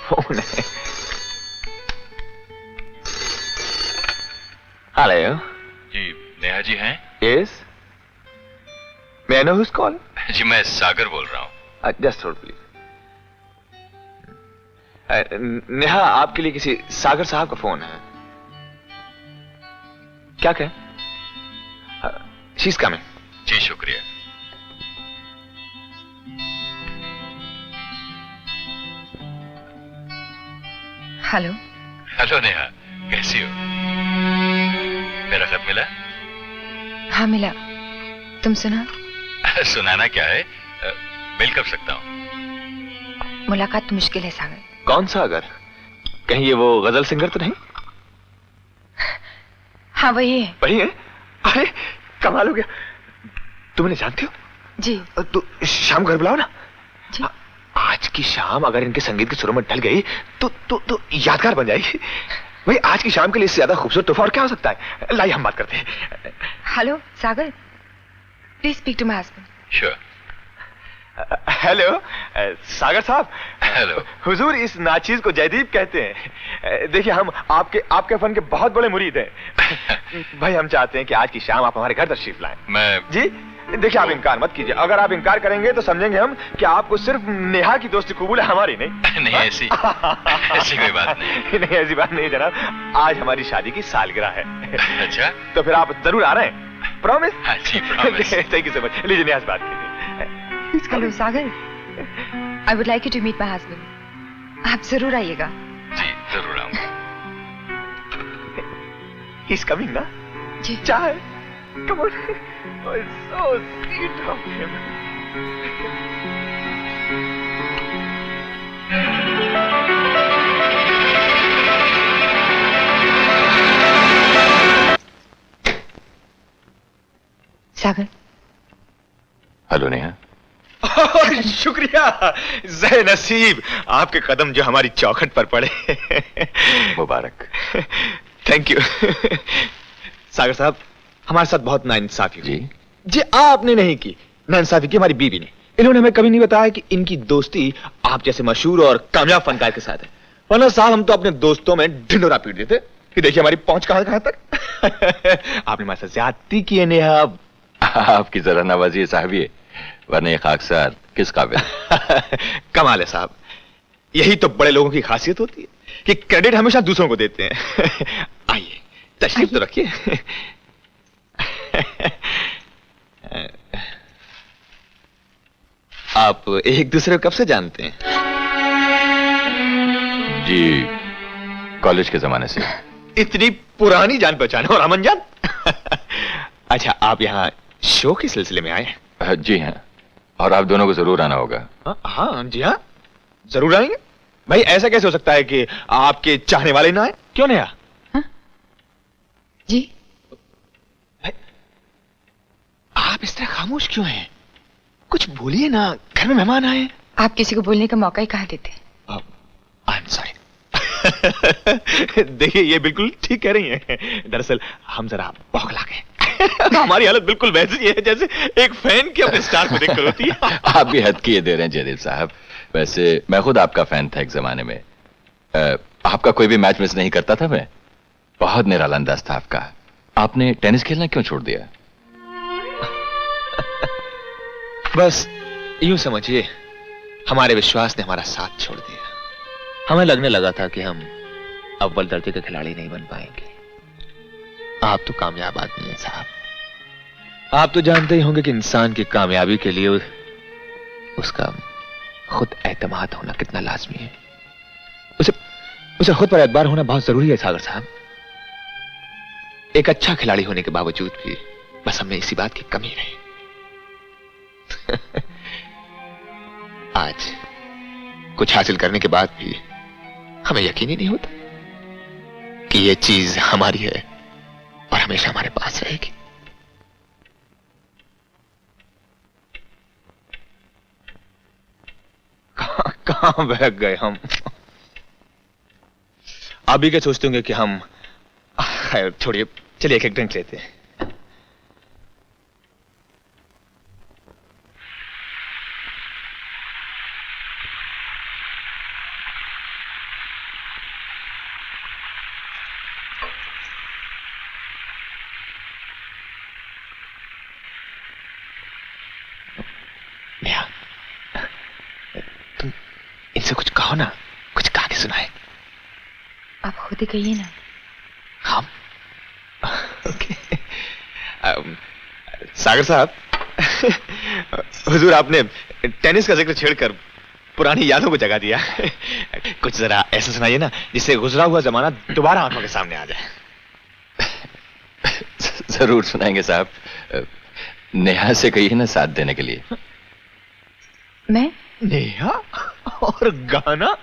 फोन है। हेलो जी, नेहा जी हैं? Yes, may I know who's calling? जी, मैं सागर बोल रहा हूँ। Just hold please. नेहा, आपके लिए किसी सागर साहब का फोन है। क्या कहें? She is coming. जी शुक्रिया। हेलो। हेलो नेहा, कैसी हो? मेरा खत मिला? हाँ मिला। तुम सुना? सुनाना क्या है, मिल कब सकता हूँ? मुलाकात तो मुश्किल है सागर। कौन सागर? कहीं ये वो गजल सिंगर तो नहीं? हाँ वही है। वही है? अरे कमाल हो गया। तुम इन्हें जानती हो? जी। तो शाम घर बुलाओ ना। जी। आज की शाम अगर इनके संगीत के सुरों में ढल गई तो यादगार बन जाएगी। भाई आज की शाम के लिए इससे ज्यादा खूबसूरत तोहफा और क्या हो सकता है? लाइए हम बात करते हैं। Hello Sagar, please speak to my husband. Sure. Hello Sagar साहब। हेलो। हुजूर, इस नाचीज को जयदीप कहते हैं। देखिए हम आपके फन के बहुत बड़े मुरीद हैं। भाई हम चाहते हैं कि आज की शाम आप हमारे घर तशरीफ लाएं। मैं जी देखिए, आप इनकार मत कीजिए। अगर आप इनकार करेंगे तो समझेंगे हम कि आपको सिर्फ नेहा की दोस्ती कबूल है, हमारी नहीं। नहीं ऐसी कोई बात नहीं। नहीं ऐसी बात नहीं जनाब, आज हमारी शादी की सालगिरह है। अच्छा, तो फिर आप जरूर आ रहे हैं? प्रॉमिस? हाँ जी promise. Thank you so much. लीजिए नेहा से बात कीजिए। Hello Sagar, I would like you to meet my husband. आप जरूर आइएगा। जी जरूर आऊंगा। ही इज कमिंग ना? जी। चाय, come on. Oh, it's so sweet of him. Sagar. Hello Neha. शुक्रिया। ज़े नसीब, आपके कदम जो हमारी चौखट पर पड़े। मुबारक। Thank you. सागर साहब, हमारे साथ बहुत नाइंसाफी हुई। जी आपने नहीं की, नाइंसाफी की हमारी बीवी ने। इन्होंने हमें कभी नहीं बताया कि इनकी दोस्ती आप जैसे मशहूर और कामयाब फनकार के साथ है। वरना साहब हम तो अपने दोस्तों में ढिंडोरा पीट देते कि देखिए हमारी पहुंच कहां तक। आपने हमारे साथ ज्यादती की है नेहा। आपकी जरा नवाजी है साहब, ये वरना ये खाकसार किस काबिल। कमाल है साहब, यही तो बड़े लोगों की खासियत होती है कि क्रेडिट हमेशा दूसरों को देते हैं। आइए तशरीफ तो रखिए। आप एक दूसरे को कब से जानते हैं? जी कॉलेज के जमाने से। इतनी पुरानी जान पहचान और अमन जान। अच्छा, आप यहाँ शो के सिलसिले में आए हैं? जी हाँ, और आप दोनों को जरूर आना होगा। हाँ जी हाँ, जरूर आएंगे। भाई ऐसा कैसे हो सकता है कि आपके चाहने वाले ना आए? क्यों नहीं आया? जी आप इस तरह खामोश क्यों हैं? कुछ बोलिए ना, घर में मेहमान आए। आप किसी को बोलने का मौका ही कहाँ देते? I am sorry. देखिए, ये बिल्कुल ठीक कह रही हैं। दरअसल हम जरा बौखला गए। हमारी हालत बिल्कुल वैसी है जैसे एक फैन की अपने स्टार को देखकर होती है। आप भी हद किए दे रहे हैं जयदेव साहब। वैसे मैं खुद आपका फैन था एक जमाने में। आपका कोई भी मैच मिस नहीं करता था मैं। बहुत निराला अंदाज था आपका। आपने टेनिस खेलना क्यों छोड़ दिया? बस यूं समझिए, हमारे विश्वास ने हमारा साथ छोड़ दिया। हमें लगने लगा था कि हम अव्वल दर्जे के खिलाड़ी नहीं बन पाएंगे। आप तो कामयाब आदमी हैं साहब। आप तो जानते ही होंगे कि इंसान की कामयाबी के लिए उसका खुद एतमाद होना कितना लाजमी है। उसे खुद पर एतबार होना बहुत जरूरी है सागर साहब। एक अच्छा खिलाड़ी होने के बावजूद भी बस हमें इसी बात की कमी रही। आज कुछ हासिल करने के बाद भी हमें यकीन ही नहीं होता कि ये चीज हमारी है और हमेशा हमारे पास रहेगी। कहां बह गए हम? अभी क्या सोचते होंगे कि हम, खैर छोड़िए, चलिए एक ड्रिंक लेते हैं। नेहा, तुम इनसे कुछ कहो ना, कुछ कहानी सुनाए। आप खुद ही कहिए ना। हम ओके। सागर साहब, हुजूर आपने टेनिस का जिक्र छेड़कर पुरानी यादों को जगा दिया। कुछ जरा ऐसा सुनाइए ना जिससे गुजरा हुआ जमाना दोबारा आंखों के सामने आ जाए। जरूर सुनाएंगे साहब। नेहा से कहिए ना साथ देने के लिए। मैं? नेहा और गाना?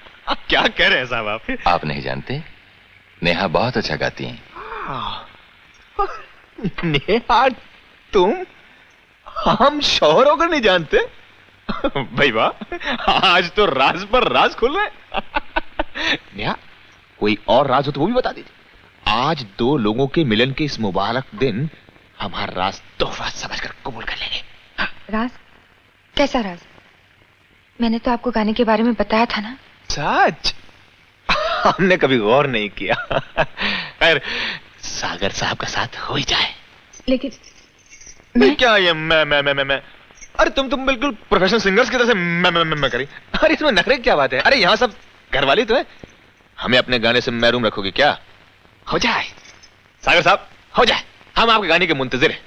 क्या कह रहे हैं साहब आप? आप नहीं जानते, नेहा बहुत अच्छा गाती हैं। नेहा, तुम? हम शौहर होकर नहीं जानते? भाई वाह, आज तो राज पर राज खुल रहे। नेहा, कोई और राज हो तो वो भी बता दीजिए। आज दो लोगों के मिलन के इस मुबारक दिन हमारा राज तोहफा समझकर कबूल कर लेंगे। राज? कैसा राज? मैंने तो आपको गाने के बारे में बताया था ना। सच? हमने कभी गौर नहीं किया। खैर, सागर साहब का साथ हो ही जाए। लेकिन मैं क्या ये मैं अरे तुम बिल्कुल प्रोफेशनल सिंगर्स की तरह से मैं करी। अरे इसमें नखरे क्या बात है? अरे यहाँ सब घरवाली तो है। हमें अपने गाने से महरूम रखोगे क्या? हो जाए सागर साहब, हो जाए। हम आपके गाने के मुंतजिर हैं।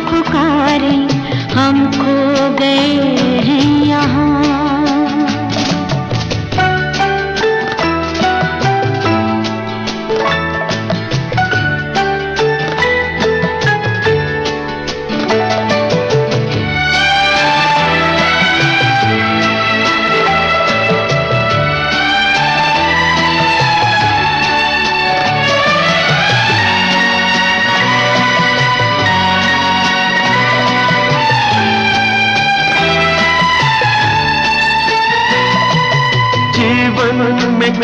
पुकारे, हम खो गए हैं यहाँ।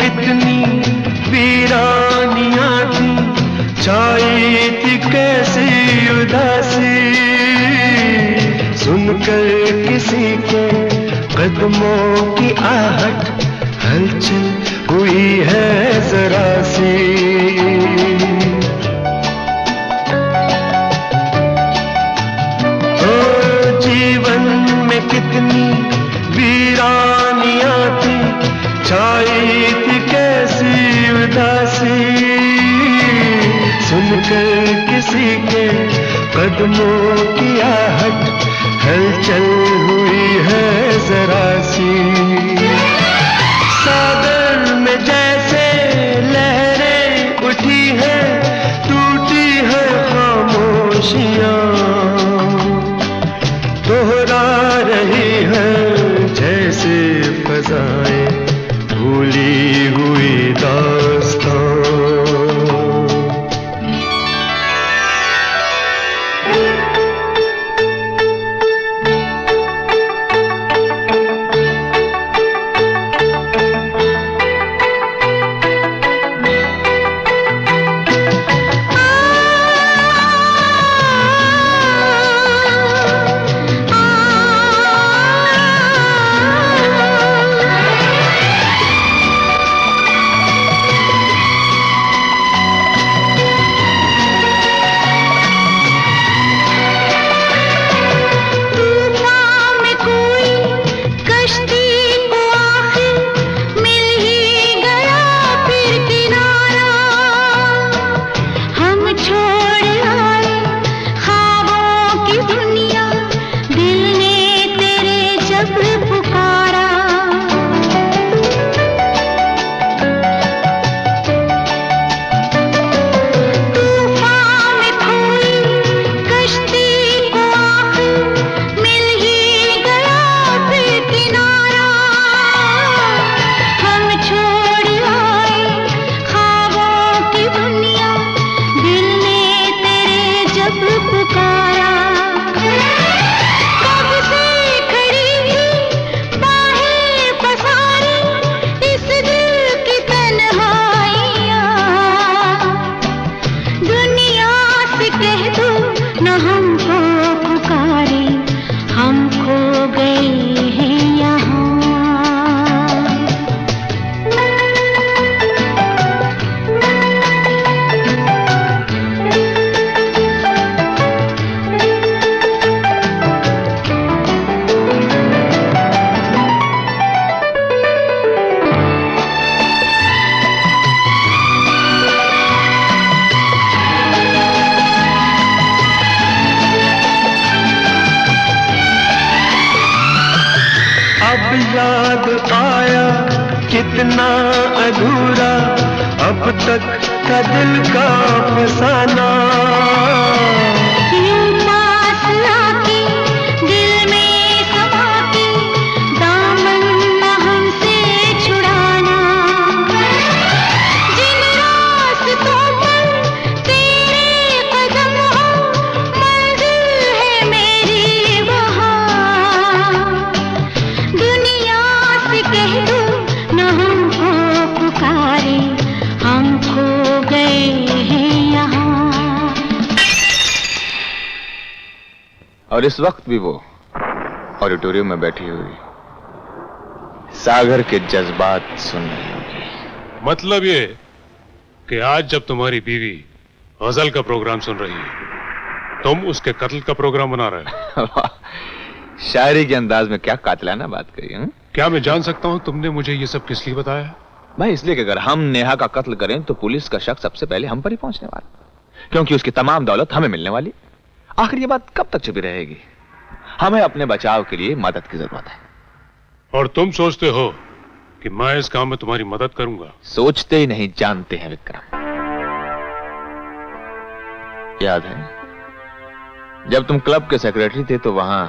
कितनी वीरानियां थी, छाई थी कैसी उदासी, सुनकर किसी के कदमों की आहट, हलचल हुई है जरा सी। ओ जीवन में कितनी वीरानियां थी, छाई थी कैसी उदासी, सुनकर किसी के कदमों की आहट, हलचल हुई है जरा सी। सागर में जैसे लहरें उठी है, टूटी है खामोशियां, दोहरा रही है जैसे फजाएं भूली हुई दास्तां। याद आया कितना अधूरा अब तक का दिल का फसाना। यूं पास आके दिल में समा के दामन न हमसे छुड़ाना। जिन रास्तों पर तेरे कदम हो मंजिल है मेरी वहाँ। दुनिया से कह दो न हमको पुकारे, हम खो गए हैं यहाँ। और इस वक्त भी वो ऑडिटोरियम में बैठी हुई सागर के जज्बात सुन रही होगी। मतलब ये कि आज जब तुम्हारी बीवी गजल का प्रोग्राम सुन रही है, तुम उसके कत्ल का प्रोग्राम बना रहे हो। शायरी के अंदाज में क्या कातिलाना बात कही है? क्या मैं जान सकता हूं तुमने मुझे ये सब किस लिए बताया? भाई इसलिए कि अगर हम नेहा का कत्ल करें तो पुलिस का शक सबसे पहले हम पर ही पहुंचने वाला, क्योंकि उसकी तमाम दौलत हमें मिलने वाली। आखिर ये बात कब तक छुपी रहेगी? हमें अपने बचाव के लिए मदद की जरूरत है। और तुम सोचते हो कि मैं इस काम में तुम्हारी मदद करूंगा? सोचते ही नहीं, जानते हैं विक्रम। याद है जब तुम क्लब के सेक्रेटरी थे तो वहां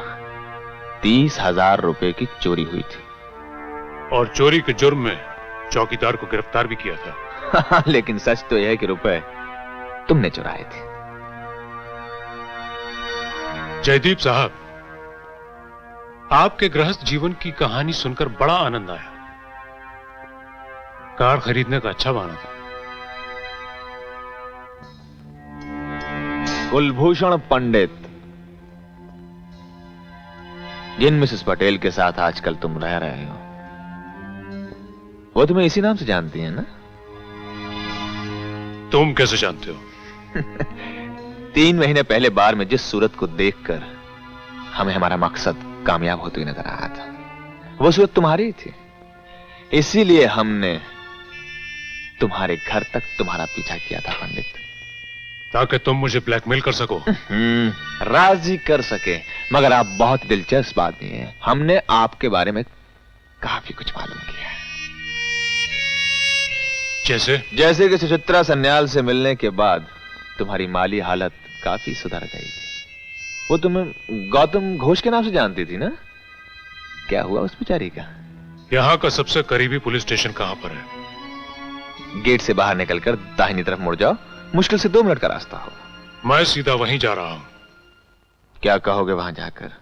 30,000 रुपए की चोरी हुई थी। और चोरी के जुर्म में चौकीदार को गिरफ्तार भी किया था। लेकिन सच तो यह है कि रुपए तुमने चुराए थे। जयदीप साहब, आपके गृहस्थ जीवन की कहानी सुनकर बड़ा आनंद आया। कार खरीदने का अच्छा बहाना था। कुलभूषण पंडित, जिन मिसेस पटेल के साथ आजकल तुम रह रहे हो, वो तुम्हें इसी नाम से जानती है ना? तुम कैसे जानते हो? 3 महीने पहले बार में जिस सूरत को देखकर हमें हमारा मकसद कामयाब होते हुए नजर आया था, वो सूरत तुम्हारी थी। इसीलिए हमने तुम्हारे घर तक तुम्हारा पीछा किया था पंडित, ताकि तुम मुझे ब्लैकमेल कर सको। राजी कर सके। मगर आप बहुत दिलचस्प आदमी हैं। हमने आपके बारे में काफी कुछ मालूम किया है। जैसे कि सुचित्रा सन्याल से मिलने के बाद तुम्हारी माली हालत काफी सुधर गई थी। वो तुम्हें गौतम घोष के नाम से जानती थी ना? क्या हुआ उस बेचारी का? यहाँ का सबसे करीबी पुलिस स्टेशन कहाँ पर है? गेट से बाहर निकलकर दाहिनी तरफ मुड़ जाओ, मुश्किल से 2 मिनट का रास्ता हो। मैं सीधा वहीं जा रहा हूं। क्या कहोगे वहां जाकर?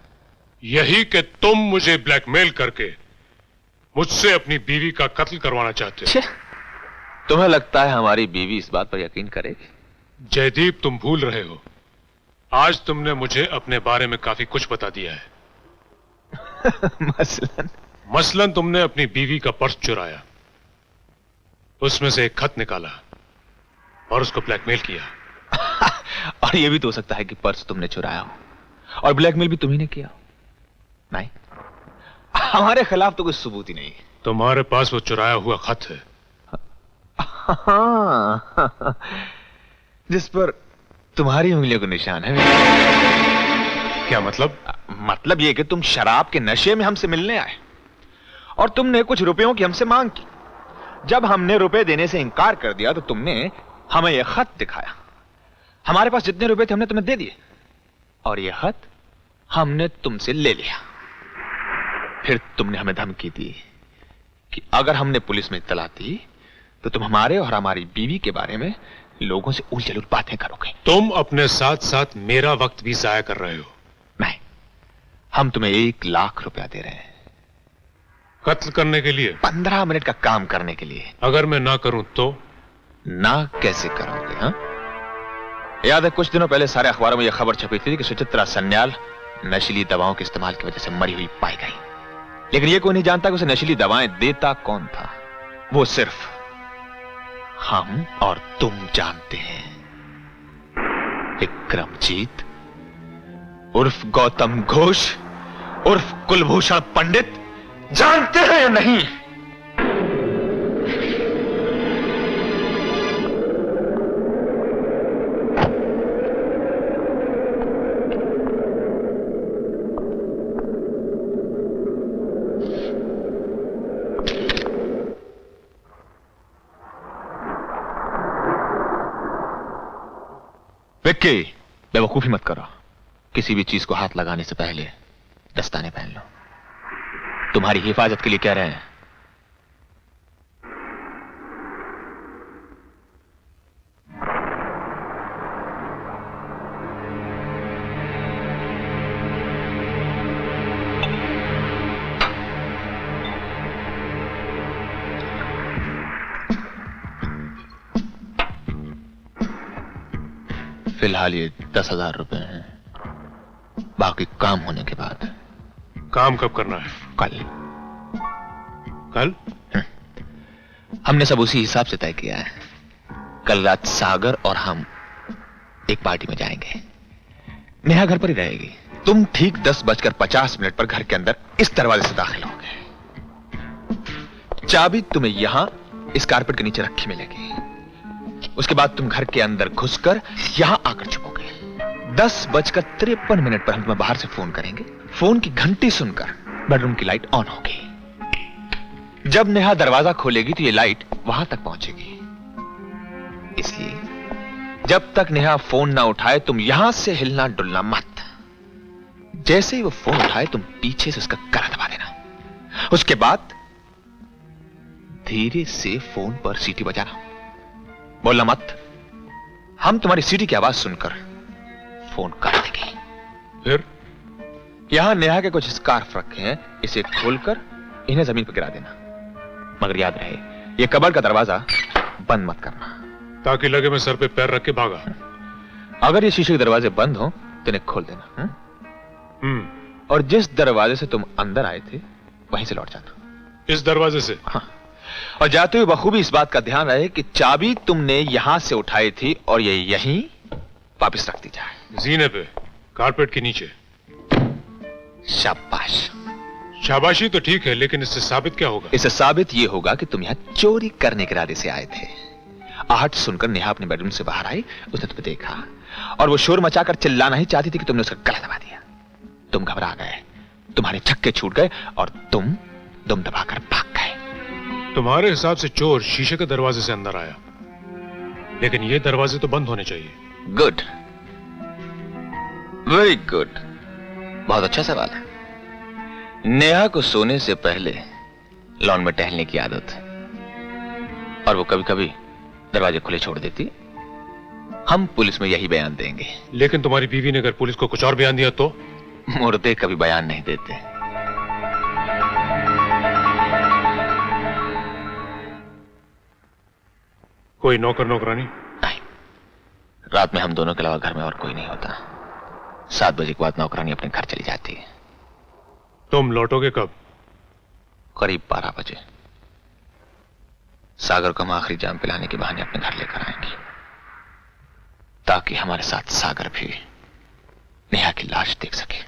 यही कि तुम मुझे ब्लैकमेल करके मुझसे अपनी बीवी का कत्ल करवाना चाहते हो। तुम्हें लगता है हमारी बीवी इस बात पर यकीन करेगी? जयदीप, तुम भूल रहे हो। आज तुमने मुझे अपने बारे में काफी कुछ बता दिया है। मसलन तुमने अपनी बीवी का पर्स चुराया, उसमें से एक खत निकाला और उसको ब्लैकमेल किया। और यह भी तो हो सकता है कि पर्स तुमने चुराया हो और ब्लैकमेल भी तुम्ही ने किया हो। नहीं, हमारे खिलाफ तो कोई सबूत ही नहीं है। तुम्हारे पास वो चुराया हुआ खत है। जिस पर तुम्हारी उंगलियों का निशान है। क्या मतलब? मतलब यह कि तुम शराब के नशे में हमसे मिलने आए और तुमने कुछ रुपयों की हमसे मांग की। जब हमने रुपए देने से इनकार कर दिया तो तुमने हमें यह खत दिखाया। हमारे पास जितने रुपए थे हमने तुम्हें दे दिए और यह खत हमने तुमसे ले लिया। फिर तुमने हमें धमकी दी कि अगर हमने पुलिस में इत्तला दी तो तुम हमारे और हमारी बीवी के बारे में लोगों से उलझुल बातें करोगे। तुम अपने साथ साथ मेरा वक्त भी जाया कर रहे हो। नहीं, हम तुम्हें 1 लाख रुपया दे रहे हैं। कत्ल करने के लिए? 15 मिनट का काम करने के लिए। अगर मैं ना करूं तो? ना कैसे करोगे? हाँ, याद है कुछ दिनों पहले सारे अखबारों में यह खबर छपी थी कि सुचित्रा सन्याल नशीली दवाओं के इस्तेमाल की वजह से मरी हुई पाई गई। लेकिन यह कोई नहीं जानता कि उसे नशीली दवाएं देता कौन था। वो सिर्फ हम और तुम जानते हैं। विक्रमजीत उर्फ गौतम घोष उर्फ कुलभूषण पंडित, जानते हैं या नहीं? विक्की, बेवकूफी मत करो। किसी भी चीज को हाथ लगाने से पहले दस्ताने पहन लो। तुम्हारी हिफाजत के लिए कह रहे हैं। फिलहाल ये 10,000 रुपए हैं, बाकी काम होने के बाद। काम कब करना है? कल। कल? हमने सब उसी हिसाब से तय किया है। कल रात सागर और हम एक पार्टी में जाएंगे। नेहा घर पर ही रहेगी। तुम ठीक 10:50 पर घर के अंदर इस दरवाजे से दाखिल होगे। चाबी तुम्हें यहां इस कारपेट के नीचे रखी मिलेगी। उसके बाद तुम घर के अंदर घुसकर यहां आकर छुपोगे। 10:53 पर हम तुम्हें बाहर से फोन करेंगे। फोन की घंटी सुनकर बेडरूम की लाइट ऑन होगी। जब नेहा दरवाजा खोलेगी तो ये लाइट वहां तक पहुंचेगी। इसलिए जब तक नेहा फोन ना उठाए तुम यहां से हिलना डुलना मत। जैसे ही वो फोन उठाए तुम पीछे से उसका गला दबा देना। उसके बाद धीरे से फोन पर सीटी बजाना। बोलना मत। हम तुम्हारी सीटी की आवाज सुनकर फोन काट देंगे। फिर यहां नेहा के कुछ स्कार्फ रखे हैं, इसे खोलकर इन्हें जमीन पर गिरा देना। मगर याद रहे ये कबर्ड का दरवाजा बंद मत करना, ताकि लगे मैं सर पे पैर रख के भागा। अगर ये शीशे के दरवाजे बंद हो तो इन्हें खोल देना। और जिस दरवाजे से तुम अंदर आए थे वहीं से लौट जाना। इस दरवाजे से? हाँ। और जाते हुए बखूबी इस बात का ध्यान रहे कि चाबी तुमने यहां से उठाई थी और ये यहीं वापस रख दी जाए। जीने पे, कारपेट के नीचे। शाबाश। शाबाशी तो ठीक है, लेकिन इससे साबित क्या होगा? इससे साबित यह होगा कि तुम यहां चोरी करने के इरादे से आए थे। आहट सुनकर नेहा अपने बेडरूम से बाहर आई, उसने तुम्हें देखा और वो शोर मचाकर चिल्लाना ही चाहती थी कि तुमने उसका गला दबा दिया। तुम घबरा गए, तुम्हारे छक्के छूट गए और तुम दम दबाकर भाग गए। तुम्हारे हिसाब से चोर शीशे के दरवाजे से अंदर आया, लेकिन ये दरवाजे तो बंद होने चाहिए। गुड, वेरी गुड, बहुत अच्छा सवाल है। नेहा को सोने से पहले लॉन में टहलने की आदत है और वो कभी कभी दरवाजे खुले छोड़ देती। हम पुलिस में यही बयान देंगे। लेकिन तुम्हारी बीवी ने अगर पुलिस को कुछ और बयान दिया तो? मुर्दे कभी बयान नहीं देते। कोई नौकर नौकरानी? नहीं, रात में हम दोनों के अलावा घर में और कोई नहीं होता। 7 बजे के बाद नौकरानी अपने घर चली जाती है। तुम लौटोगे कब? करीब 12 बजे। सागर को हम आखिरी जाम पिलाने के बहाने अपने घर लेकर आएंगे, ताकि हमारे साथ सागर भी नेहा की लाश देख सके।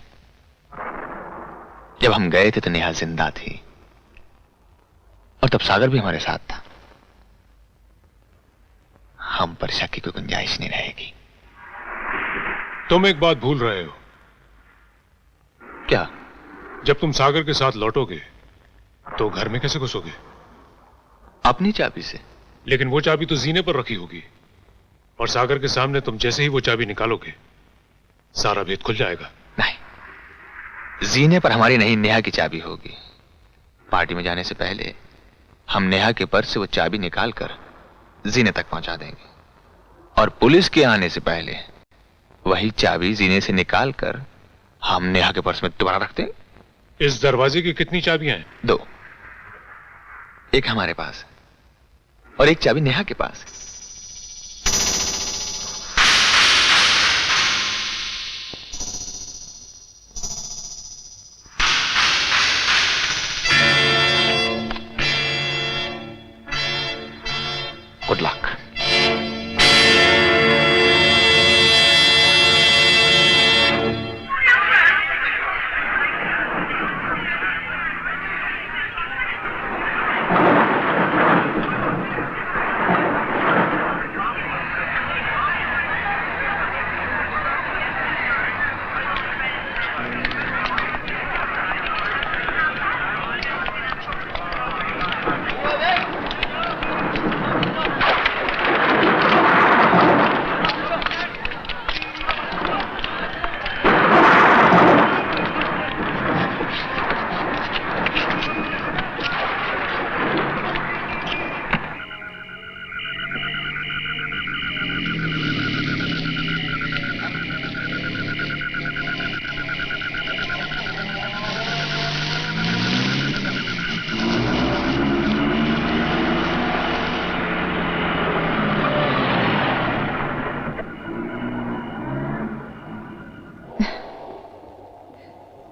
जब हम गए थे तो नेहा जिंदा थी और तब सागर भी हमारे साथ था। हम पर शक की कोई गुंजाइश नहीं रहेगी। तुम एक बात भूल रहे हो। क्या? जब तुम सागर के साथ लौटोगे तो घर में कैसे घुसोगे? अपनी चाबी से। लेकिन वो चाबी तो जीने पर रखी होगी और सागर के सामने तुम जैसे ही वो चाबी निकालोगे सारा भेद खुल जाएगा। नहीं, जीने पर हमारी नहीं, नेहा की चाबी होगी। पार्टी में जाने से पहले हम नेहा के पर्स से वो चाबी निकालकर जीने तक पहुंचा देंगे और पुलिस के आने से पहले वही चाबी जीने से निकालकर हम नेहा के पर्स में दोबारा रख देंगे। इस दरवाजे की कितनी चाबियां हैं? 2। एक हमारे पास और एक चाबी नेहा के पास। Good luck.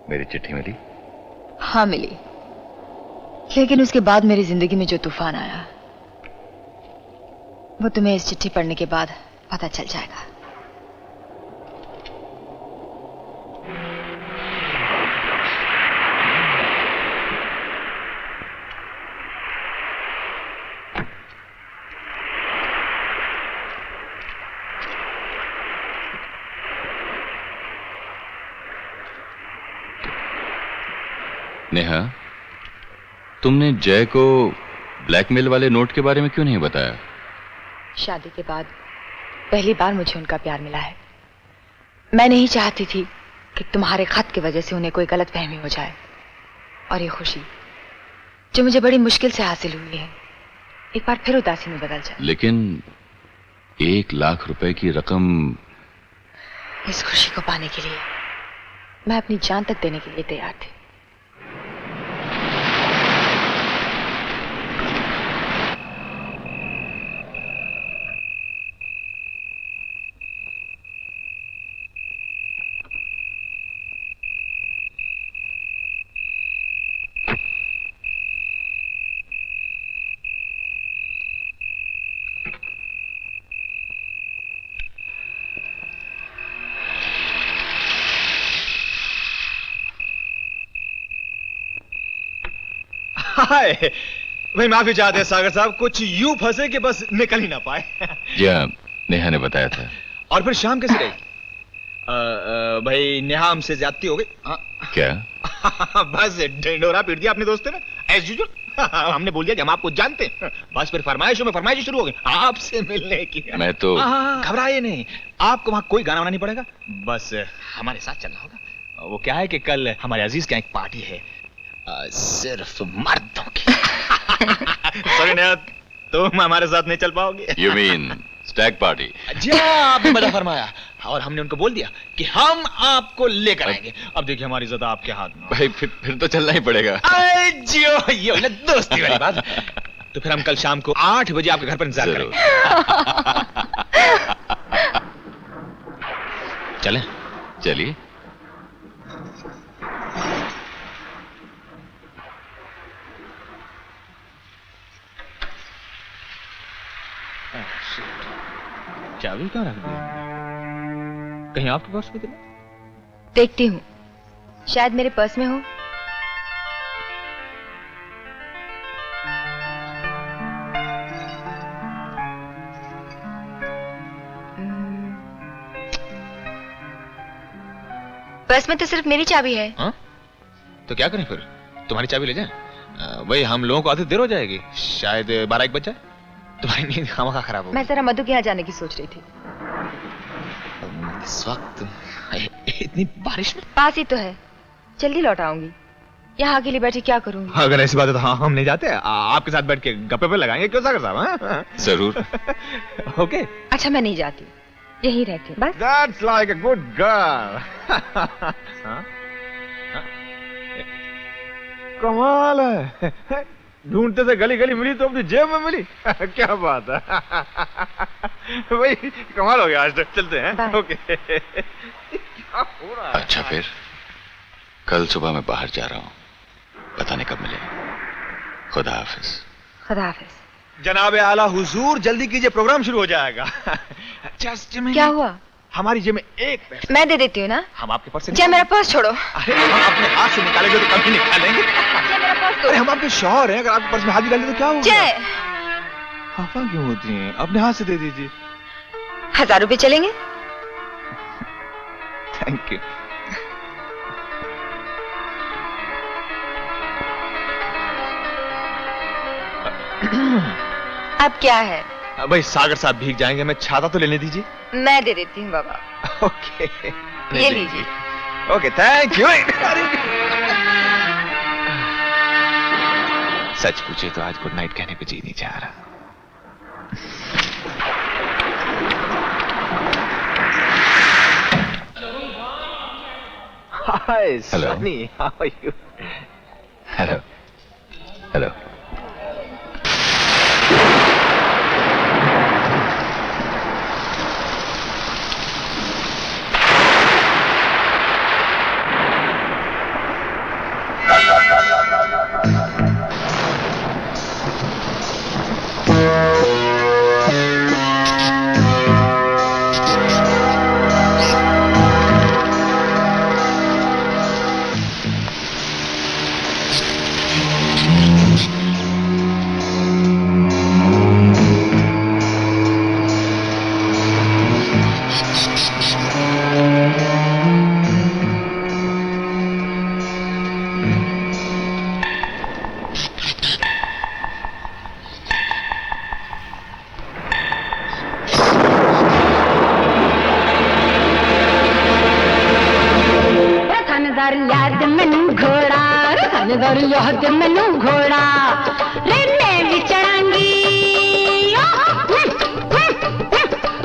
मेरी चिट्ठी मिली? हाँ मिली, लेकिन उसके बाद मेरी जिंदगी में जो तूफान आया वो तुम्हें इस चिट्ठी पढ़ने के बाद पता चल जाएगा। नेहा, तुमने जय को ब्लैकमेल वाले नोट के बारे में क्यों नहीं बताया? शादी के बाद पहली बार मुझे उनका प्यार मिला है। मैं नहीं चाहती थी कि तुम्हारे खत की वजह से उन्हें कोई गलतफहमी हो जाए, और ये खुशी जो मुझे बड़ी मुश्किल से हासिल हुई है एक बार फिर उदासी में बदल जाए। लेकिन 1 लाख रुपए की रकम। इस खुशी को पाने के लिए मैं अपनी जान तक देने के लिए तैयार थी। हाय, भाई माफी चाहते हैं सागर साहब, कुछ यूं फंसे कि बस निकल ही ना पाए। जी हाँ, नेहा ने बताया था। और फिर शाम कैसे रही? भाई नेहा हमसे ज्यादती हो गई। क्या? बस ढिंडोरा पीट दिया अपने दोस्तों ने एज यूजुअल। हमने बोल दिया कि हम आपको जानते हैं। बस फिर फरमाइशों में फरमाइश शुरू हो गई आपसे मिलने की। मैं तो घबराइए नहीं, आपको वहां कोई गाना वाना नहीं पड़ेगा, बस हमारे साथ चलना होगा। वो क्या है कि कल हमारे अजीज के यहाँ एक पार्टी है, सिर्फ मर्दों की। सॉरी नेहा, तुम हमारे साथ नहीं चल पाओगे। You mean stag party? जी हाँ, आपने मजा फरमाया। और हमने उनको बोल दिया कि हम आपको लेकर आएंगे। अब देखिए हमारी इज्जत आपके हाथ में। भाई फिर तो चलना ही पड़ेगा। जियो, ये वाला दोस्ती वाली बात। तो फिर हम कल शाम को 8 बजे आपके घर पर इंतजार करेंगे। चलें? चलिए। चाबी कहाँ रख दी? कहीं आपके पास में? देखती हूँ, शायद मेरे पर्स में हो। पर्स में तो सिर्फ मेरी चाबी है। हाँ? तो क्या करें फिर? तुम्हारी चाबी ले जाएं? वही हम लोगों को आधी देर हो जाएगी, शायद 12-1 बज जाए। तुम्हारी नींद खामखा खराब हो। मैं जरा मधु के यहाँ जाने की सोच रही थी। इस वक्त इतनी बारिश में? पास ही तो है, जल्दी लौट आऊंगी। यहाँ अकेली बैठी क्या करूंगी? अगर ऐसी बात है तो हाँ, हम नहीं जाते। आपके साथ बैठ के गप्पे पे लगाएंगे, क्यों सागर साहब? हाँ? जरूर। ओके। अच्छा मैं नहीं जाती, यहीं रहती हूँ बस। That's like a good girl. कमाल है, ढूंढते से गली गली मिली तो अपनी जेब में मिली। क्या बात है। भाई कमाल हो गया, आज तक चलते हैं। ओके। क्या हो रहा है? अच्छा फिर कल सुबह मैं बाहर जा रहा हूँ, पता नहीं कब मिले। खुदा हाफिज। खुदा हाफिज। जनाबे आला हुजूर, जल्दी कीजिए, प्रोग्राम शुरू हो जाएगा। Just a minute. क्या हुआ? हमारी जेब में एक पैसा। मैं दे देती हूँ ना। हम आपके पर्स से जय मेरा पर्स छोड़ो। अरे हम अपने हाथ से निकालेंगे तो कभी निकालेंगे। जय मेरा पर्स दो। अरे हम आपके शौहर हैं, अगर आपके पर्स में हाथ डाले तो क्या होगा? जय, खफा क्यों होती हैं? अपने हाथ से दे दीजिए। 1000 रुपए चलेंगे? Thank you. अब क्या है? भाई सागर साहब भीग जाएंगे, मैं छाता तो लेने दीजिए। मैं दे देती हूँ बाबा। ओके, ये लीजिए। Okay, thank you. सच पूछे तो आज गुड नाइट कहने को जी नहीं चाह रहा। Hi Sunny, how are you? Hello hello. थानेदार लिया दे मैनू घोड़ा, रे थानेदार लिया दे मैनू घोड़ा, रे मैं भी चढ़ांगी,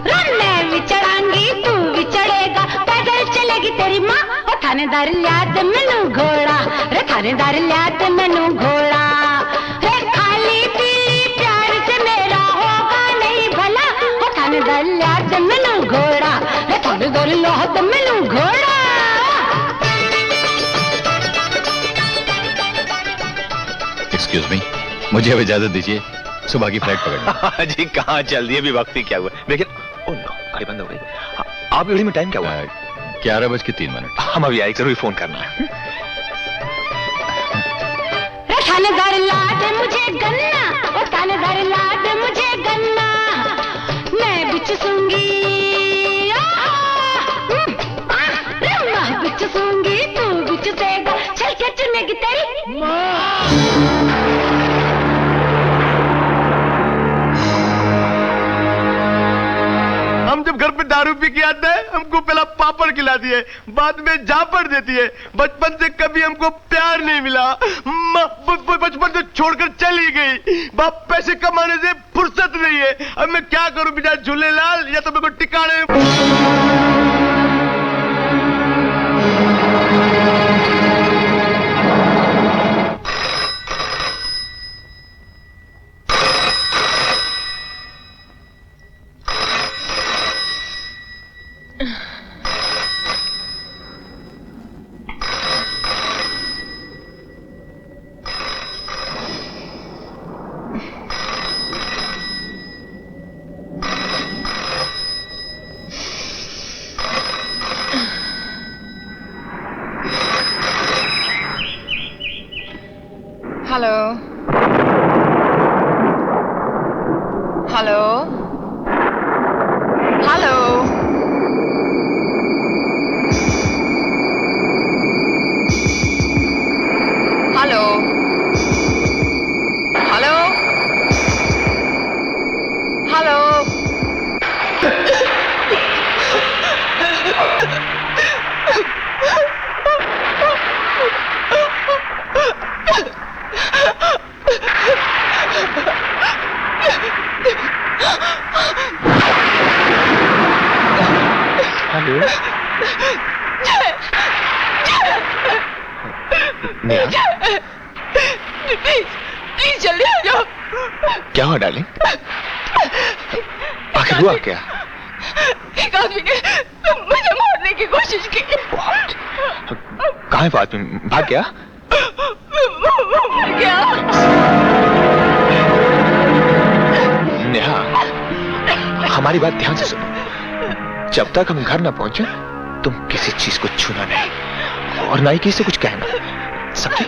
रे मैं भी चढ़ांगी, तू भी चढ़ेगा, पैदल चलेगी तेरी माँ। ओ थानेदार लिया दे मैनू घोड़ा, रे थानेदार लिया दे मैनू घोड़ा, रे खाली पीली प्यार से मेरा होगा नहीं भला। ओ थानेदार लिया दे मैनू घोड़ा, रे थानेदार लिया दे मैनू घोड़ा। एक्सक्यूज मी, मुझे अब इजाजत दीजिए, सुबह की फ्लाइट पकड़ना। जी कहाँ चल रही है, अभी वक्त ही क्या हुआ। देखिए, ओह नो, गाड़ी बंद हो गई। आप गाड़ी में टाइम क्या हुआ? 11:03। हम अभी आई, जरूर फोन करना है। थानेदार ला दे मुझे गन्ना, ओ थानेदार ला दे मुझे गन्ना, मैं बिच सूंगी, मैं बिच सूंगी, तू बिच देगा, चल क्या चुनेगी तेरी हम जब घर पे दारू पी के आते हैं, हमको पहला पापड़ खिला दिए, बाद में जापड़ देती है। बचपन से कभी हमको प्यार नहीं मिला, माँ बचपन से छोड़कर चली गई, बाप पैसे कमाने से फुर्सत नहीं है। अब मैं क्या करूं बेटा झूलेलाल, या तो मेरे को टिकाने। Hello hello hello hello hello hello hello Neha, please जल्दी आ जाओ। क्या हुआ डार्लिंग? आखिर हुआ क्या? एक आदमी ने मुझे मारने की कोशिश की। What? कहाँ है वो आदमी? भाग गया? मर गया। नेहा, हमारी बात ध्यान से सुनो। जब तक हम घर ना पहुंचे, तुम किसी चीज को छूना नहीं और ना ही किसी से कुछ कहना, समझे?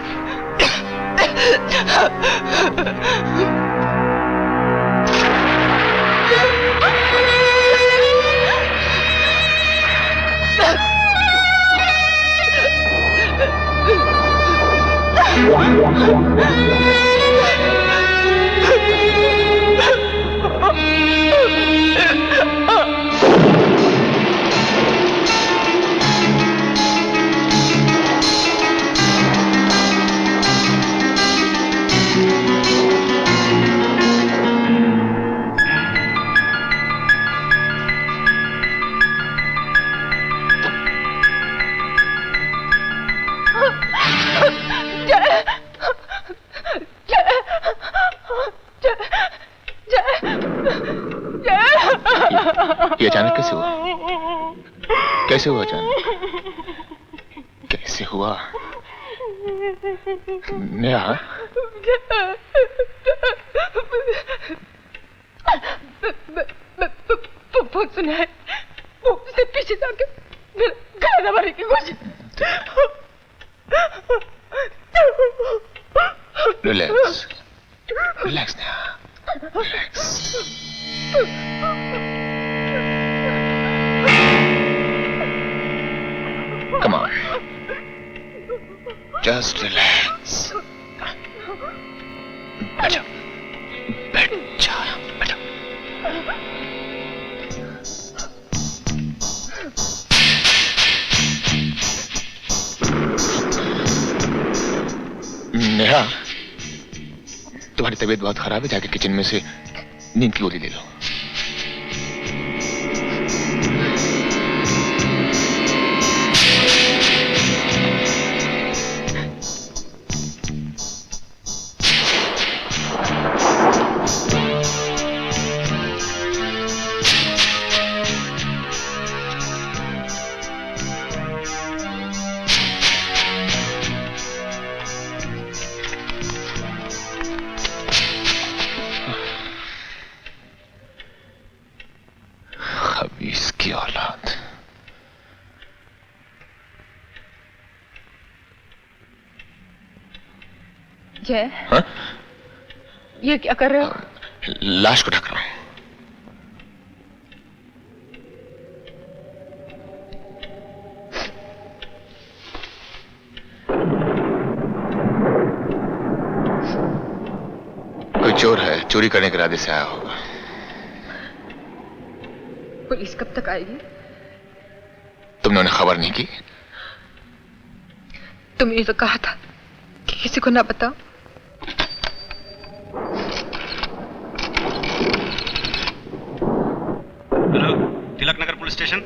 ये अचानक कैसे हुआ? कैसे हुआ अचानक? कैसे हुआ? नेहा, फोन सुना है, वो उससे पीछे जाके गाना मारने की कोशिश। Relax, relax Neha, relax. Come on. Just relax. बैठ जा, बैठ जा, बैठ जा। नेहा, तुम्हारी तबीयत बहुत खराब है, जाके किचन में से नींद की गोली ले लो। खबीस की औलाद। जय, हाँ? ये क्या कर रहे हो? लाश को ढक रहा हूं। कोई चोर है, चोरी करने के इरादे से आया होगा। पुलिस कब तक आएगी? तुमने उन्हें खबर नहीं की? तुमने तो कहा था कि किसी को ना बताओ। Hello, Tilak Nagar police station.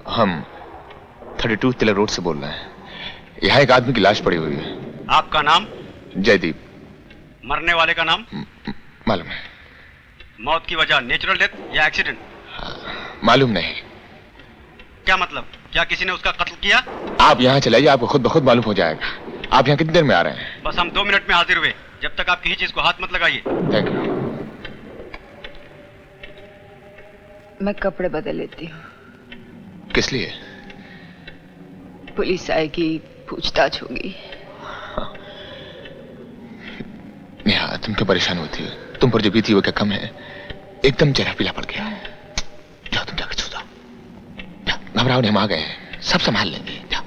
हम 32 तिलक रोड से बोल रहे हैं। यहाँ एक आदमी की लाश पड़ी हुई है। आपका नाम? जयदीप। मरने वाले का नाम? मालूम है। मौत की वजह नेचुरल डेथ या एक्सीडेंट? मालूम नहीं। क्या मतलब? क्या किसी ने उसका कत्ल किया? आप यहाँ चलाइए, आपको खुद ब खुद मालूम हो जाएगा। आप यहाँ कितनी देर में आ रहे हैं? बस हम 2 मिनट में हाजिर हुए। जब तक आप किसी चीज को हाथ मत लगाइए। Thank you. मैं कपड़े बदल लेती हूँ। किस लिए? पुलिस आएगी, पूछताछ होगी। नेहा, तुम क्यों परेशान होती हो? तुम पर जो बीती वो क्या कम है? एकदम चेहरा पीला पड़ गया है। जाओ, तुम जाकर सो जाओ। घबराओ नहीं, हम आ गए हैं, सब संभाल लेंगे। जाओ।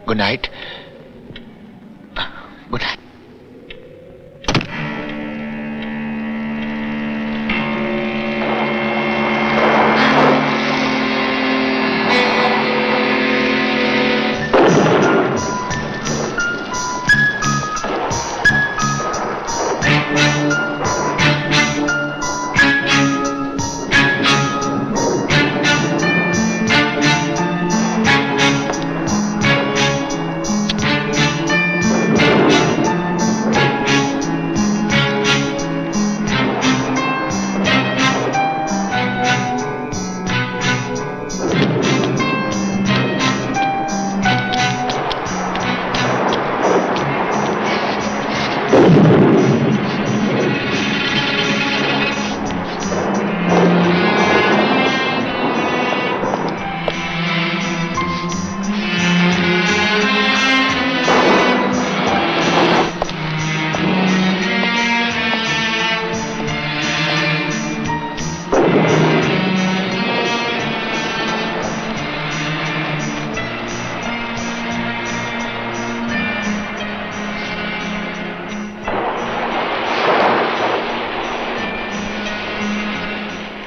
Good night. Good night.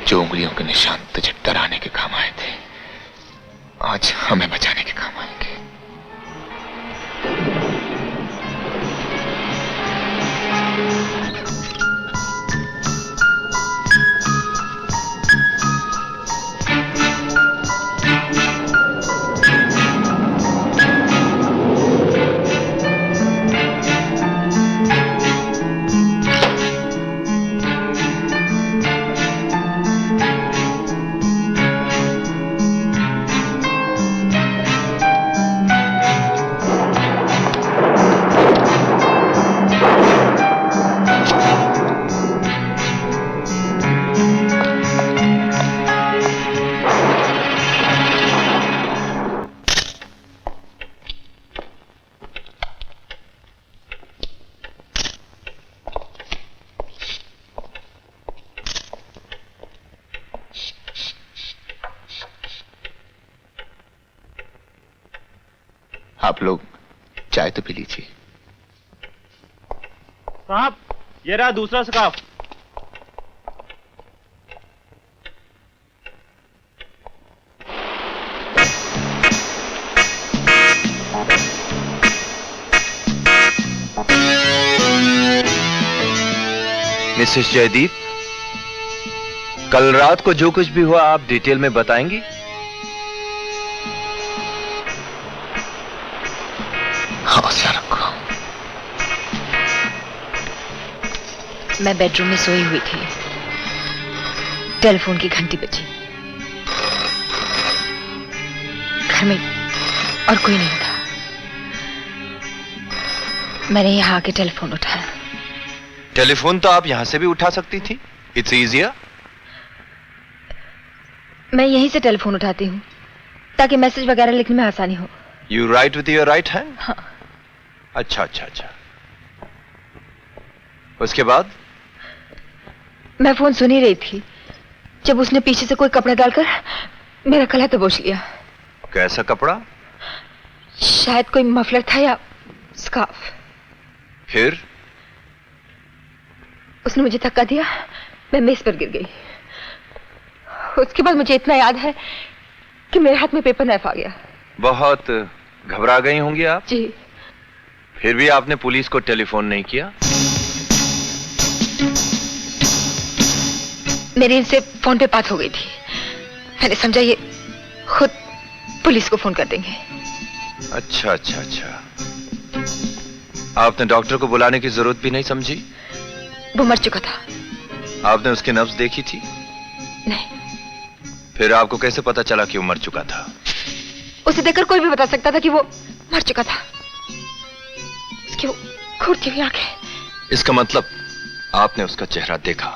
जो उंगलियों के निशान तुझे डराने के काम आए थे, आज हमें बचाने के काम आएंगे। आप लोग चाय तो पी लीजिए। साहब, ये रहा दूसरा स्कार्फ। मिसेस जयदीप, कल रात को जो कुछ भी हुआ आप डिटेल में बताएंगी? हौसला रखो। मैं बेडरूम में सोई हुई थी, टेलीफोन की घंटी बजी। घर में और कोई नहीं था। मैंने यहाँ आके टेलीफोन उठाया। टेलीफोन तो आप यहां से भी उठा सकती थी, इट्स इजियर। मैं यहीं से टेलीफोन उठाती हूँ ताकि मैसेज वगैरह लिखने में आसानी हो। You right with your right hand? हाँ। अच्छा अच्छा अच्छा। उसके बाद? मैं फोन सुन ही रही थी जब उसने पीछे से कोई कपड़ा डालकर मेरा गला दबोच लिया। कैसा कपड़ा? शायद कोई मफलर था या स्कार्फ। फिर? उसने मुझे धक्का दिया, मैं मेज पर गिर गई। उसके बाद मुझे इतना याद है कि मेरे हाथ में पेपर नाइफ आ गया। बहुत घबरा गई होंगी आप? जी। फिर भी आपने पुलिस को टेलीफोन नहीं किया? मेरी इनसे फोन पे बात हो गई थी। मैंने समझा ये खुद पुलिस को फोन कर देंगे। अच्छा अच्छा अच्छा। आपने डॉक्टर को बुलाने की जरूरत भी नहीं समझी? वो मर चुका था। आपने उसकी नब्ज देखी थी? नहीं। फिर आपको कैसे पता चला कि वो मर चुका था? उसे देखकर कोई भी बता सकता था कि वो मर चुका था। उसकी वो घूरती हुई आंखें। इसका मतलब आपने उसका चेहरा देखा?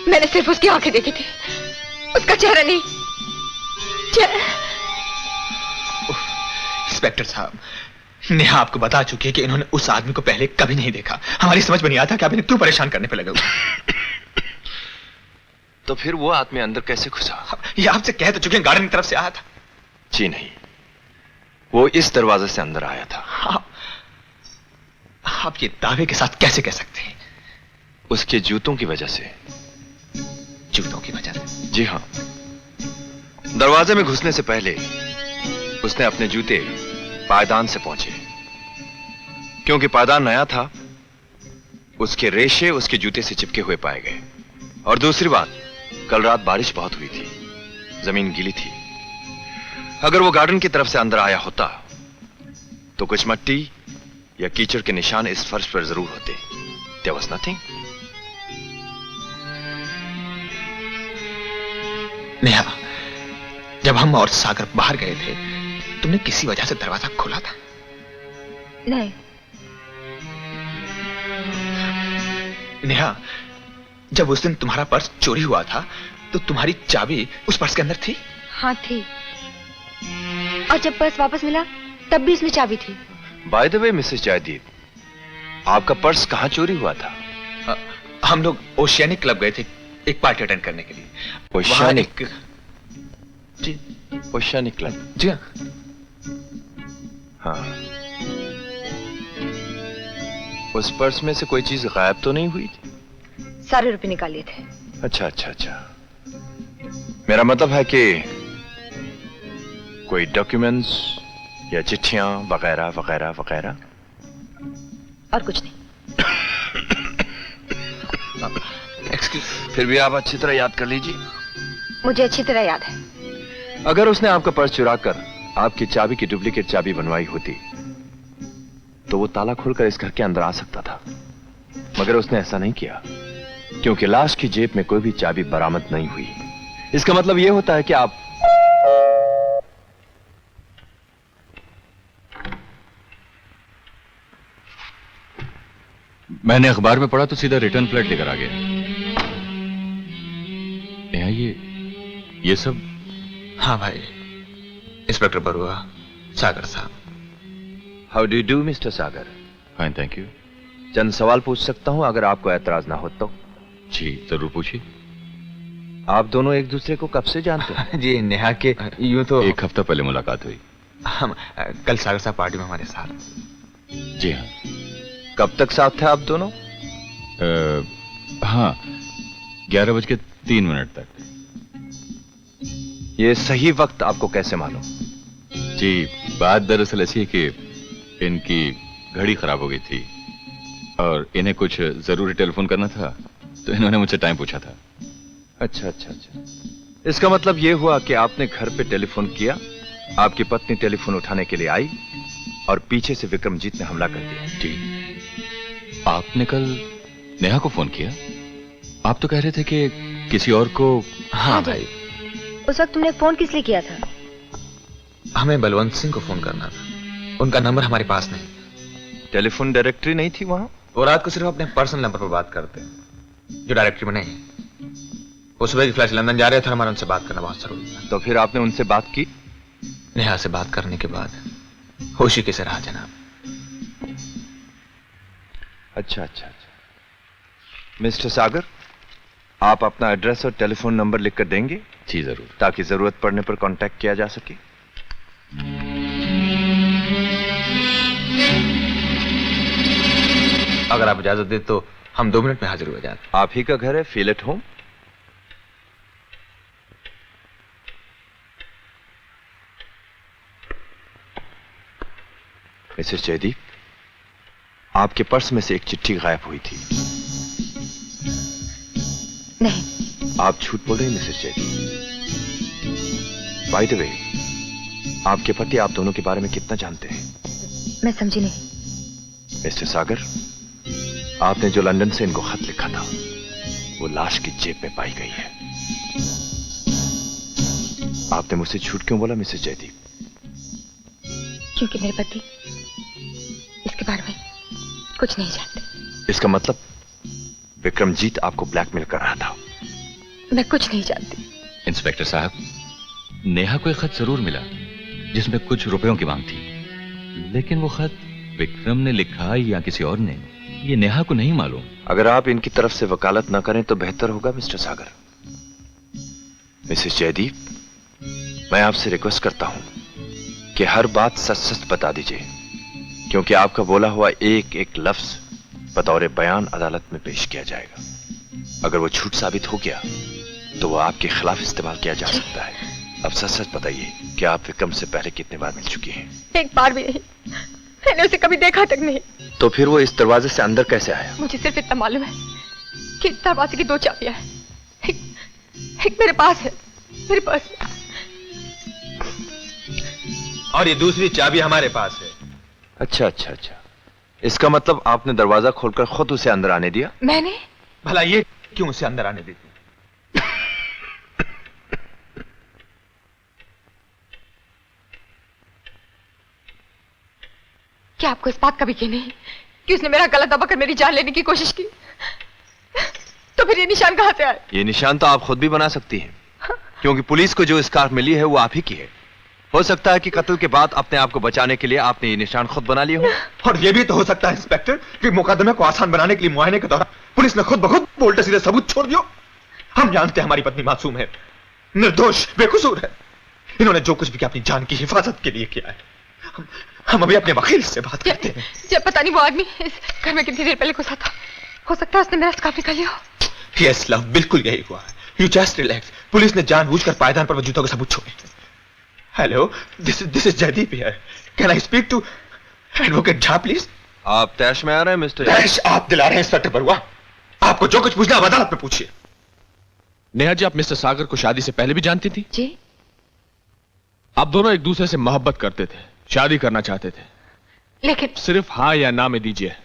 मैंने सिर्फ उसकी आंखें देखी थी, उसका चेहरा नहीं। इंस्पेक्टर साहब, नेहा आपको बता चुकी है कि इन्होंने उस आदमी को पहले कभी नहीं देखा। हमारी समझ में नहीं आता कि आप इन्हें क्यों परेशान करने पे लगे हुए। तो फिर वो आदमी अंदर कैसे घुसा? ये आपसे कह तो चुके हैं, गार्डन की तरफ से आया था। जी नहीं, वो इस दरवाजे से अंदर आया था। आप ये दावे के साथ कैसे कह सकते हैं? उसके जूतों की वजह से। जूतों की वजह से? जी हाँ। दरवाजे में घुसने से पहले उसने अपने जूते पायदान से पहुंचे। क्योंकि पायदान नया था, उसके रेशे उसके जूते से चिपके हुए पाए गए। और दूसरी बात, कल रात बारिश बहुत हुई थी, जमीन गीली थी। अगर वो गार्डन की तरफ से अंदर आया होता तो कुछ मिट्टी या कीचड़ के निशान इस फर्श पर जरूर होते। There was nothing. नेहा, जब हम और सागर बाहर गए थे, तुमने किसी वजह से दरवाजा खोला था? नहीं। नेहा, जब उस दिन तुम्हारा पर्स चोरी हुआ था तो तुम्हारी चाबी उस पर्स के अंदर थी? हाँ थी। और जब पर्स वापस मिला तब भी इसमें चाबी थी। By the way Mrs Jaideep, आपका पर्स कहां चोरी हुआ था? हम लोग ओशियानिक क्लब गए थे एक पार्टी अटेंड करने के लिए। ओशियानिक? जी। Oceanic club? जी हाँ। हाँ। उस पर्स में से कोई चीज गायब तो नहीं हुई थी? सारे रुपए निकाल लिए थे। अच्छा अच्छा अच्छा। मेरा मतलब है कि कोई डॉक्यूमेंट्स या चिट्ठियां वगैरह वगैरह वगैरह? और कुछ नहीं। फिर भी आप अच्छी तरह याद कर लीजिए। मुझे अच्छी तरह याद है। अगर उसने आपका पर्स चुराकर आपकी चाबी की डुप्लीकेट चाबी बनवाई होती तो वो ताला खोलकर इस घर के अंदर आ सकता था, मगर उसने ऐसा नहीं किया क्योंकि लाश की जेब में कोई भी चाबी बरामद नहीं हुई। इसका मतलब यह होता है कि आप मैंने अखबार में पढ़ा तो सीधा रिटर्न फ्लाइट लेकर आ गया। नेहा, ये सब? हाँ भाई, इंस्पेक्टर बरुआ, सागर साहब। How do do mister Sagar? Fine, thank you. चंद सवाल पूछ सकता हूं अगर आपको ऐतराज ना हो तो? जी जरूर पूछिए। आप दोनों एक दूसरे को कब से जानते हैं? जी नेहा के यूं तो एक हफ्ता पहले मुलाकात हुई। हम कल सागर साहब पार्टी में हमारे साथ। जी हाँ। कब तक साथ थे आप दोनों? हाँ, 11:03 तक। ये सही वक्त आपको कैसे मालूम? जी, बात दरअसल ऐसी है कि इनकी घड़ी खराब हो गई थी और इन्हें कुछ जरूरी टेलीफोन करना था तो इन्होंने मुझसे टाइम पूछा था। अच्छा अच्छा अच्छा, इसका मतलब ये हुआ कि आपने घर पे टेलीफोन किया, आपकी पत्नी टेलीफोन उठाने के लिए आई और पीछे से विक्रमजीत ने हमला कर दिया। जी, आपने कल नेहा को फोन किया? आप तो कह रहे थे कि किसी और को। हाँ भाई, उस वक्त तुमने फोन किस लिए किया था? हमें बलवंत सिंह को फोन करना था, उनका नंबर हमारे पास नहीं, टेलीफोन डायरेक्टरी नहीं थी वहां। वो रात को सिर्फ अपने पर्सनल नंबर पर बात करते हैं जो डायरेक्टरी में नहीं। वो सुबह की फ्लाइट लंदन जा रहे थे, हमारा उनसे बात करना बहुत जरूरी था। तो फिर आपने उनसे बात की? नेहा से बात करने के बाद होशी कैसे रहा जनाब। अच्छा अच्छा अच्छा, मिस्टर सागर, आप अपना एड्रेस और टेलीफोन नंबर लिखकर देंगे? जी जरूर, ताकि जरूरत पड़ने पर कांटेक्ट किया जा सके। अगर आप इजाजत दे तो हम 2 मिनट में हाजिर हो जाते। आप ही का घर है, feel at home. Mrs Jaideep, आपके पर्स में से एक चिट्ठी गायब हुई थी। नहीं। आप झूठ बोल रहे हैं Mrs Jaideep. By the way, आपके पति आप दोनों के बारे में कितना जानते हैं? मैं समझी नहीं। मिस्टर सागर, आपने जो लंदन से इनको खत लिखा था वो लाश की जेब में पाई गई है। आपने मुझसे झूठ क्यों बोला मिसेस जयदीप? क्योंकि मेरे पति इसके बारे में कुछ नहीं जानते। इसका मतलब विक्रमजीत आपको ब्लैकमेल कर रहा था। मैं कुछ नहीं जानती। इंस्पेक्टर साहब, नेहा को एक खत जरूर मिला जिसमें कुछ रुपयों की मांग थी, लेकिन वो खत विक्रम ने लिखा या किसी और ने, ये नेहा को नहीं मालूम। अगर आप इनकी तरफ से वकालत ना करें तो बेहतर होगा मिस्टर सागर। मिसेस जयदीप, मैं आपसे रिक्वेस्ट करता हूं कि हर बात सच सच बता दीजिए, क्योंकि आपका बोला हुआ एक एक लफ्ज बतौर बयान अदालत में पेश किया जाएगा। अगर वो झूठ साबित हो गया तो वो आपके खिलाफ इस्तेमाल किया जा सकता है। अब सच सच बताइए कि आप विक्रम से पहले कितने बार मिल चुकी हैं? एक बार भी नहीं, मैंने उसे कभी देखा तक नहीं। तो फिर वो इस दरवाजे से अंदर कैसे आया? मुझे सिर्फ इतना मालूम है कि इस दरवाजे की 2 चाबियां हैं। एक मेरे पास है, मेरे पर्स में, और ये दूसरी चाबी हमारे पास है। अच्छा अच्छा अच्छा, इसका मतलब आपने दरवाजा खोलकर खुद उसे अंदर आने दिया? मैंने? भला ये क्यों उसे अंदर आने देती? क्या आपको इस बात का भी यकीन नहीं कि उसने मेरा गला दबाकर मेरी जान लेने की कोशिश की? तो फिर ये निशान कहां से आए? ये निशान तो आप खुद भी बना सकती हैं, क्योंकि पुलिस को जो स्कार्फ मिली है वो आप ही की है। हो सकता है कि कत्ल के बाद अपने आप को बचाने के लिए आपने ये निशान खुद बना लिए हो। और ये भी तो हो सकता है इंस्पेक्टर कि मुकदमे को आसान बनाने के लिए मुआयने के दौरान पुलिस ने खुद ब खुद उल्टे सीधे सबूत छोड़ दियो। हम जानते हैं हमारी पत्नी मासूम है, निर्दोष, बेकसूर है। इन्होंने जो कुछ भी किया अपनी जान की हिफाजत के लिए किया है। हम अभी अपने वकील से बात करते हैं। जब पता नहीं वो आदमी इस घर में कितनी देर पहले घुसा था, हो सकता है उसने मेरा स्कार्फ निकाल लिया हो। यस लव, बिल्कुल यही हुआ। You just relax. पुलिस ने जानबूझकर पायदान पर जूतों के सबूत छोड़े। Hello, this is Jaideep here. Can I speak to advocate Jha please? आप तैश में आ रहे हैं मिस्टर? तैश आप दिला रहे हैं इंस्पेक्टर बरुआ। आपको जो कुछ पूछना अदालत में पूछिए। नेहा जी, आप मिस्टर सागर को शादी से पहले भी जानती थी? जी। आप दोनों एक दूसरे से मोहब्बत करते थे, शादी करना चाहते थे, लेकिन सिर्फ हाँ या ना में दीजिए।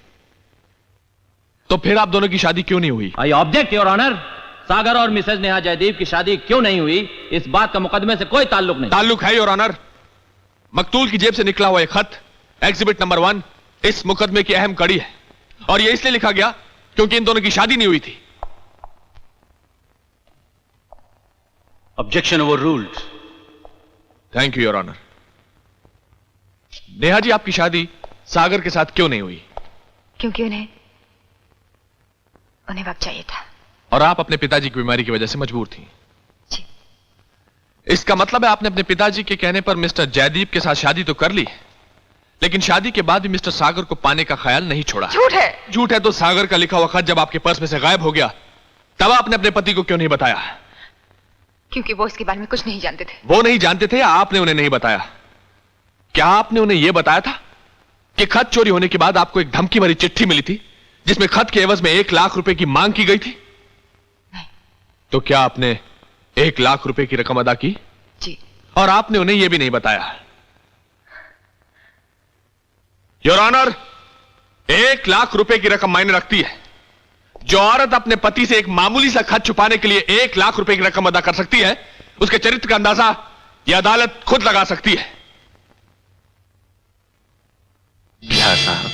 तो फिर आप दोनों की शादी क्यों नहीं हुई? I object your honour. Sagar और मिसेज नेहा जयदीप की शादी क्यों नहीं हुई, इस बात का मुकदमे से कोई ताल्लुक नहीं। ताल्लुक है योर ऑनर। मकतूल की जेब से निकला हुआ एक खत, एग्जिबिट नंबर 1, इस मुकदमे की अहम कड़ी है। और यह इसलिए लिखा गया क्योंकि इन दोनों की शादी नहीं हुई थी। Objection overruled. Thank you your honour. Neha ji, आपकी शादी सागर के साथ क्यों नहीं हुई? क्योंकि उन्हें वक्त चाहिए था। और आप अपने पिताजी की बीमारी की वजह से मजबूर थी। जी। इसका मतलब है आपने अपने पिताजी के कहने पर मिस्टर जयदीप के साथ शादी तो कर ली, लेकिन शादी के बाद भी मिस्टर सागर को पाने का ख्याल नहीं छोड़ा। झूठ है। झूठ है तो सागर का लिखा हुआ खत जब आपके पर्स में से गायब हो गया तब आपने अपने पति को क्यों नहीं बताया? क्योंकि वो इसके बारे में कुछ नहीं जानते थे। वो नहीं जानते थे या आपने उन्हें नहीं बताया? क्या आपने उन्हें यह बताया था कि खत चोरी होने के बाद आपको एक धमकी भरी चिट्ठी मिली थी जिसमें खत के एवज में 1 लाख रुपए की मांग की गई थी? नहीं। तो क्या आपने 1 लाख रुपए की रकम अदा की? जी। और आपने उन्हें यह भी नहीं बताया? योर ऑनर, 1 लाख रुपए की रकम मायने रखती है। जो औरत अपने पति से एक मामूली सा खत छुपाने के लिए 1 लाख रुपए की रकम अदा कर सकती है, उसके चरित्र का अंदाजा यह अदालत खुद लगा सकती है। क्या साहब,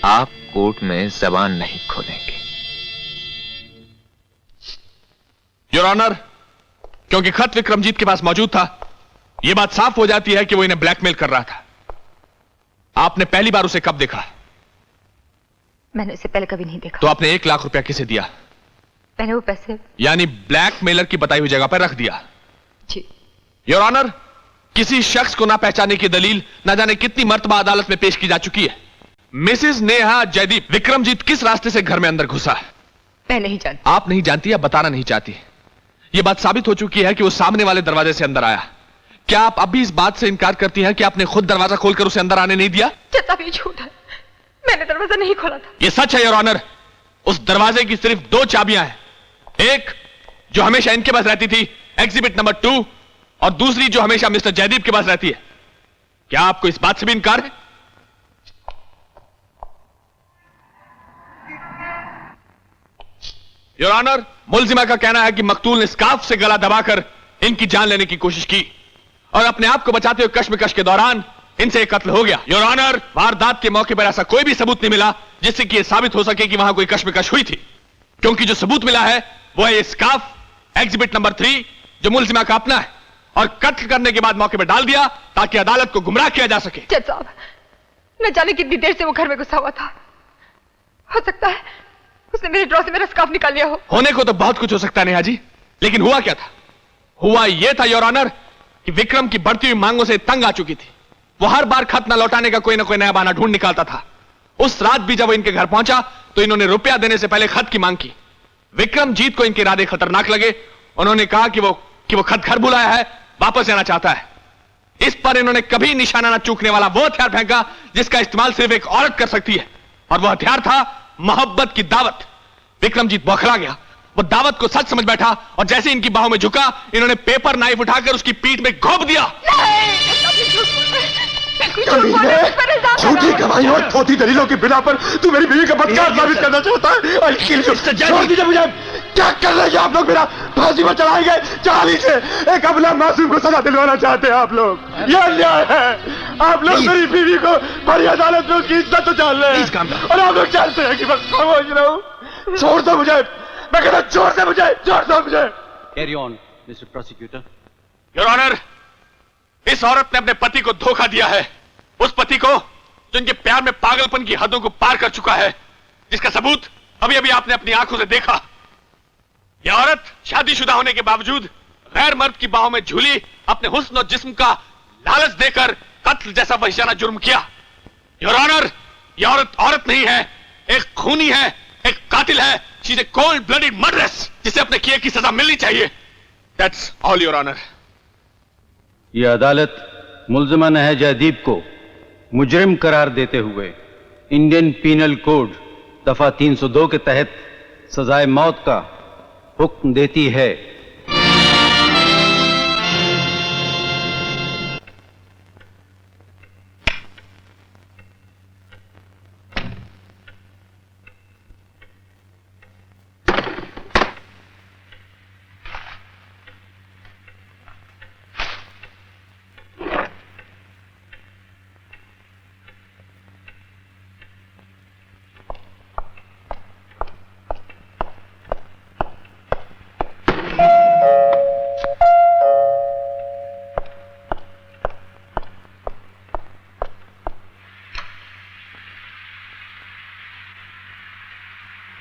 आप कोर्ट में जबान नहीं खोलेंगे? योर ऑनर, क्योंकि खत विक्रमजीत के पास मौजूद था, यह बात साफ हो जाती है कि वो इन्हें ब्लैकमेल कर रहा था। आपने पहली बार उसे कब देखा? मैंने उसे पहले कभी नहीं देखा। तो आपने 1 लाख रुपया किसे दिया? मैंने वो पैसे यानी ब्लैकमेलर की बताई हुई जगह पर रख दिया? जी। योर ऑनर, किसी शख्स को ना पहचाने की दलील न जाने कितनी मर्तबा अदालत में पेश की जा चुकी है। मिसेस नेहा जयदीप, विक्रमजीत किस रास्ते से घर में अंदर घुसा है? मैं नहीं जानती। आप नहीं जानती या बताना नहीं चाहती? यह बात साबित हो चुकी है कि वो सामने वाले दरवाजे से अंदर आया। क्या आप अभी इस बात से इनकार करती हैं कि आपने खुद दरवाजा खोलकर उसे अंदर आने नहीं दिया? जब ये झूठ है, मैंने दरवाजा नहीं खोला था। यह सच है योर ऑनर। उस दरवाजे की सिर्फ 2 चाबियां हैं, एक जो हमेशा इनके पास रहती थी, एग्जिबिट नंबर 2, और दूसरी जो हमेशा मिस्टर जयदीप के पास रहती है। क्या आपको इस बात से भी इनकार है? योर ऑनर, मुलजिमा का कहना है कि मकतूल ने स्कार्फ से गला दबाकर इनकी जान लेने की कोशिश की और अपने आप को बचाते हुए कश्मकश के दौरान इनसे एक कत्ल हो गया। योर ऑनर, वारदात के मौके पर ऐसा कोई भी सबूत नहीं मिला जिससे कि यह साबित हो सके कि वहां कोई कश्मकश हुई थी, क्योंकि जो सबूत मिला है वो है ये स्कार्फ, एग्जिबिट नंबर 3, जो मुलजिमा का अपना है, और कत्ल करने के बाद मौके पर डाल दिया ताकि अदालत को गुमराह किया जा सके। जज साहब, न जाने कितनी देर से वो घर में घुसा हुआ था। हो सकता है उसने मेरे ड्रॉ से मेरा स्कार्फ निकाल लिया हो। होने को तो बहुत कुछ हो सकता है नेहा जी, लेकिन हुआ क्या था? हुआ यह था योर ऑनर कि विक्रम की बढ़ती हुई मांगों से तंग आ चुकी थी। वो हर बार खत न लौटाने का कोई ना कोई नया बहाना ढूंढ निकालता था। उस रात भी जब वो इनके घर पहुंचा तो इन्होंने रुपया देने से पहले खत की मांग की। विक्रमजीत को इनके इरादे खतरनाक लगे। उन्होंने कहा कि वो खत घर बुलाया है, वापस जाना चाहता है। इस पर इन्होंने कभी निशाना न चूकने वाला वो हथियार फेंका जिसका इस्तेमाल सिर्फ एक औरत कर सकती है, और वो हथियार था मोहब्बत की दावत। विक्रमजीत बौखला गया। वो दावत को सच समझ बैठा और जैसे इनकी बाहों में झुका, इन्होंने पेपर नाइफ उठाकर उसकी पीठ में घोंप दिया। झूठी गवाही और खोटी दलीलों की बिना पर तू मेरी बीवी का बदकार साबित करना चाहता है? छोड़ दीजिए मुझे। क्या कर रहे हैं आप लोग? मेरा फांसी पर चढ़ाएंगे? चढ़ा लीजिए। एक अबला मासूम को सजा दिलवाना चाहते हैं आप लोग। यह अन्याय है। आप लोग मेरी बीवी को बड़ी अदालत में उसकी इज्जत उछाल रहे हैं और आप लोग चाहते हैं कि मैं खामोश रहूं। छोड़ दो मुझे, मैं कहता छोड़ दो मुझे, छोड़ दो मुझे। Carry on mister prosecutor. Your honour, इस औरत ने अपने पति को धोखा दिया है, उस पति को जो इनके प्यार में पागलपन की हदों को पार कर चुका है, जिसका सबूत अभी अभी आपने अपनी आंखों से देखा। यह औरत शादीशुदा होने के बावजूद गैर मर्द की बाहों में झूली अपने हुस्न और जिस्म का लालच देकर कत्ल जैसा वहशियाना जुर्म किया। योर ऑनर, यह औरत नहीं है, एक खूनी है, एक कातिल है। She is a cold blooded murderous, जिसे अपने किए की सजा मिलनी चाहिए। That's all your honour. यह अदालत मुल्जिमा नेहा जयदीप को मुजरिम करार देते हुए इंडियन पीनल कोड दफा 302 के तहत सजाए मौत का हुक्म देती है।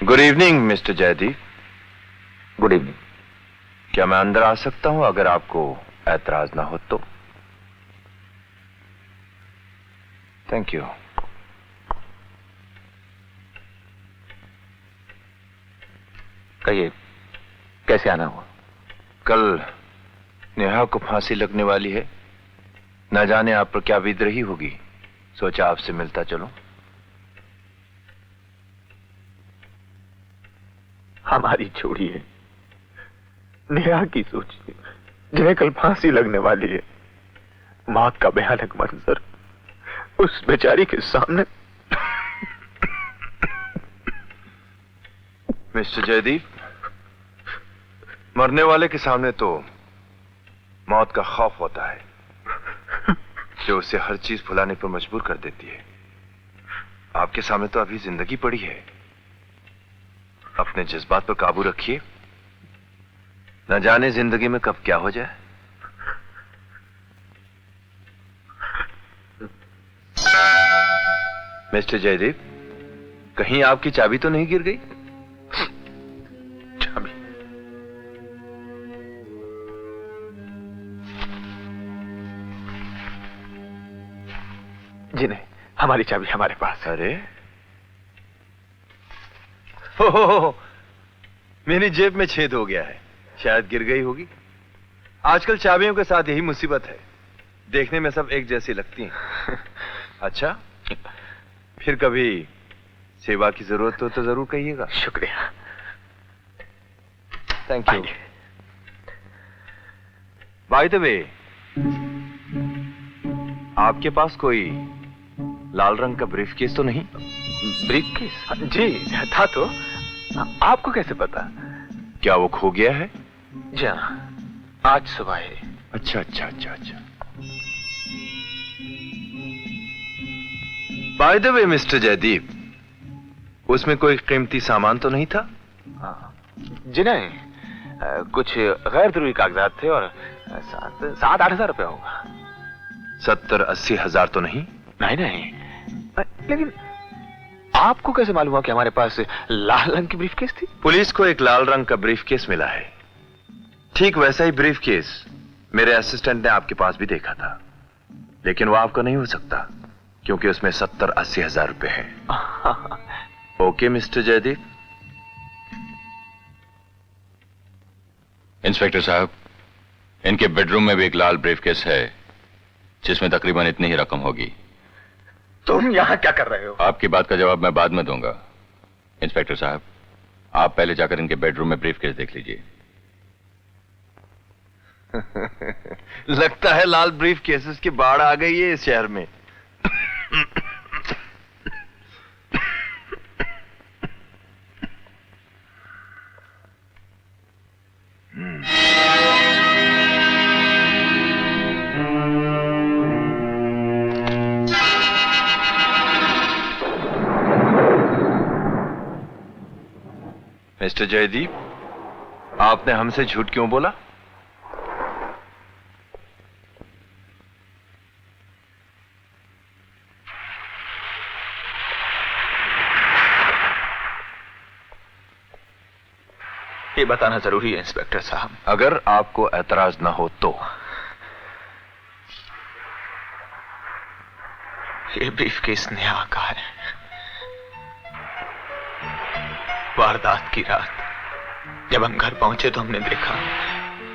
Good evening mister Jaideep. Good evening. क्या मैं अंदर आ सकता हूं अगर आपको ऐतराज ना हो तो? Thank you. कहिए, कैसे आना हुआ? कल नेहा को फांसी लगने वाली है। न जाने आप पर क्या विद्रोही होगी। सोचा आपसे मिलता चलूं। हमारी छोड़िए, नेहा की सोचिए, जिन्हें कल फांसी लगने वाली है। मौत का भयानक मंजर उस बेचारी के सामने। मिस्टर जयदीप, मरने वाले के सामने तो मौत का खौफ होता है, जो उसे हर चीज भुलाने पर मजबूर कर देती है। आपके सामने तो अभी जिंदगी पड़ी है। अपने जज्बात पर काबू रखिए, न जाने जिंदगी में कब क्या हो जाए। मिस्टर जयदीप, कहीं आपकी चाबी तो नहीं गिर गई? चाबी? जी नहीं, हमारी चाबी हमारे पास है। अरे हो, मेरी जेब में छेद हो गया है, शायद गिर गई होगी। आजकल चाबियों के साथ यही मुसीबत है, देखने में सब एक जैसी लगती हैं। अच्छा, फिर कभी सेवा की जरूरत हो तो जरूर कहिएगा। शुक्रिया। Thank you. Bye the way, आपके पास कोई लाल रंग का ब्रीफकेस तो नहीं? ब्रीफकेस? जी था तो। आपको कैसे पता? क्या वो खो गया है? जी हाँ, आज सुबह है। अच्छा अच्छा अच्छा अच्छा। By the way mister Jaideep, उसमें कोई कीमती सामान तो नहीं था? जी नहीं, कुछ गैर जरूरी कागजात थे और 7-8 हजार रुपया होगा। 70-80 हजार तो नहीं? नहीं नहीं, लेकिन आपको कैसे मालूम हुआ कि हमारे पास लाल रंग की ब्रीफकेस थी? पुलिस को एक लाल रंग का ब्रीफकेस मिला है। ठीक वैसा ही ब्रीफकेस मेरे असिस्टेंट ने आपके पास भी देखा था, लेकिन वो आपका नहीं हो सकता क्योंकि उसमें 70-80 हजार रुपए हैं। Okay mister Jaideep. इंस्पेक्टर साहब, इनके बेडरूम में भी एक लाल ब्रीफकेस है जिसमें तकरीबन इतनी ही रकम होगी। तुम यहां क्या कर रहे हो? आपकी बात का जवाब मैं बाद में दूंगा। इंस्पेक्टर साहब, आप पहले जाकर इनके बेडरूम में ब्रीफकेस देख लीजिए। लगता है लाल ब्रीफकेसेस की बाढ़ आ गई है इस शहर में। मिस्टर जयदीप, आपने हमसे झूठ क्यों बोला? ये बताना जरूरी है इंस्पेक्टर साहब। अगर आपको एतराज ना हो तो। ये ब्रीफकेस नेहा का है। वारदात की रात जब हम घर पहुंचे तो हमने देखा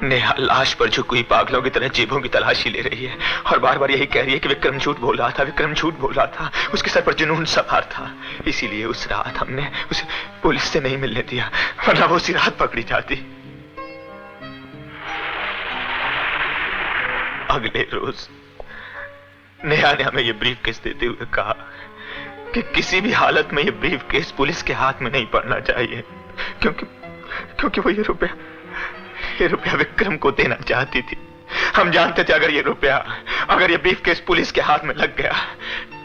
नेहा लाश पर झुकी हुई पागलों की तरह जेबों की तलाशी ले रही है और बार बार यही कह रही है कि विक्रम झूठ बोल रहा था, विक्रम झूठ बोल रहा था। उसके सर पर जुनून सवार था, इसीलिए उस रात हमने उसे पुलिस से नहीं मिलने दिया, वरना वो उसी रात पकड़ी जाती। अगले रोज नेहा ने हमें यह ब्रीफकेस देते हुए कहा कि किसी भी हालत में यह ब्रीफकेस पुलिस के हाथ में नहीं पड़ना चाहिए, क्योंकि वो ये रुपया विक्रम को देना चाहती थी। हम जानते थे अगर ये ब्रीफकेस पुलिस के हाथ में लग गया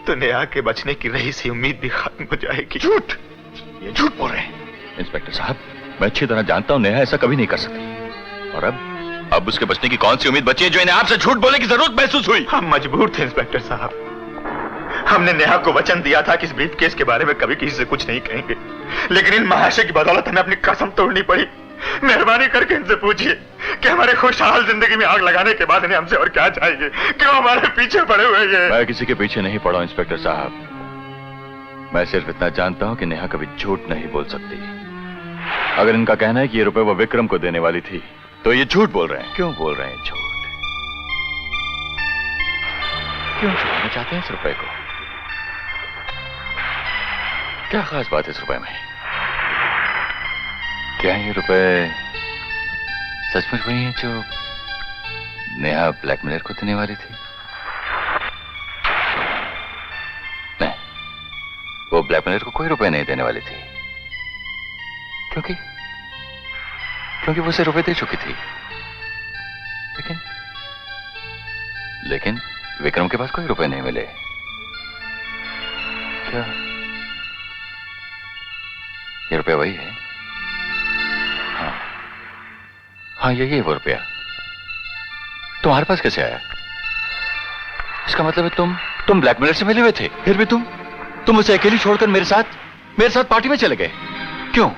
तो नेहा के बचने की रही सी उम्मीद भी खत्म हो जाएगी। ये झूठ बोल रहे हैं। इंस्पेक्टर साहब, मैं अच्छी तरह जानता हूं नेहा ऐसा कभी नहीं कर सकती। और अब उसके बचने की कौन सी उम्मीद बची है जो इन्हें आपसे झूठ बोलने की जरूरत महसूस हुई? हम मजबूर थे इंस्पेक्टर साहब। हमने नेहा को वचन दिया था कि इस ब्रीफकेस के बारे में कभी किसी से कुछ नहीं कहेंगे, लेकिन इन महाशय की बदौलत हमें अपनी कसम तोड़नी पड़ी। मेहरबानी करके इनसे पूछिए कि हमारे खुशहाल जिंदगी में आग लगाने के बाद इन्हें हमसे और क्या चाहिए? क्यों हमारे पीछे पड़े हुए हैं? मैं किसी के पीछे नहीं पड़ा इंस्पेक्टर साहब। मैं सिर्फ इतना जानता हूं कि नेहा कभी झूठ नहीं बोल सकती। अगर इनका कहना है कि ये रुपए वो विक्रम को देने वाली थी तो ये झूठ बोल रहे हैं। क्यों बोल रहे हैं झूठ? क्यों छुपाना चाहते हैं इस रुपए को? क्या खास बात है इस रुपए में? क्या ये रुपए सचमुच वही है जो नेहा ब्लैकमेलर को देने वाली थी? नहीं, वो ब्लैकमेलर को कोई रुपए नहीं देने वाली थी, क्योंकि वो उसे रुपए दे चुकी थी। लेकिन विक्रम के पास कोई रुपए नहीं मिले। क्या ये रुपया वही है? हाँ, यही है वो रुपया। तुम्हारे पास कैसे आया? इसका मतलब है तुम ब्लैकमेलर से मिले हुए थे, फिर भी तुम उसे अकेली छोड़कर मेरे साथ पार्टी में चले गए। क्यों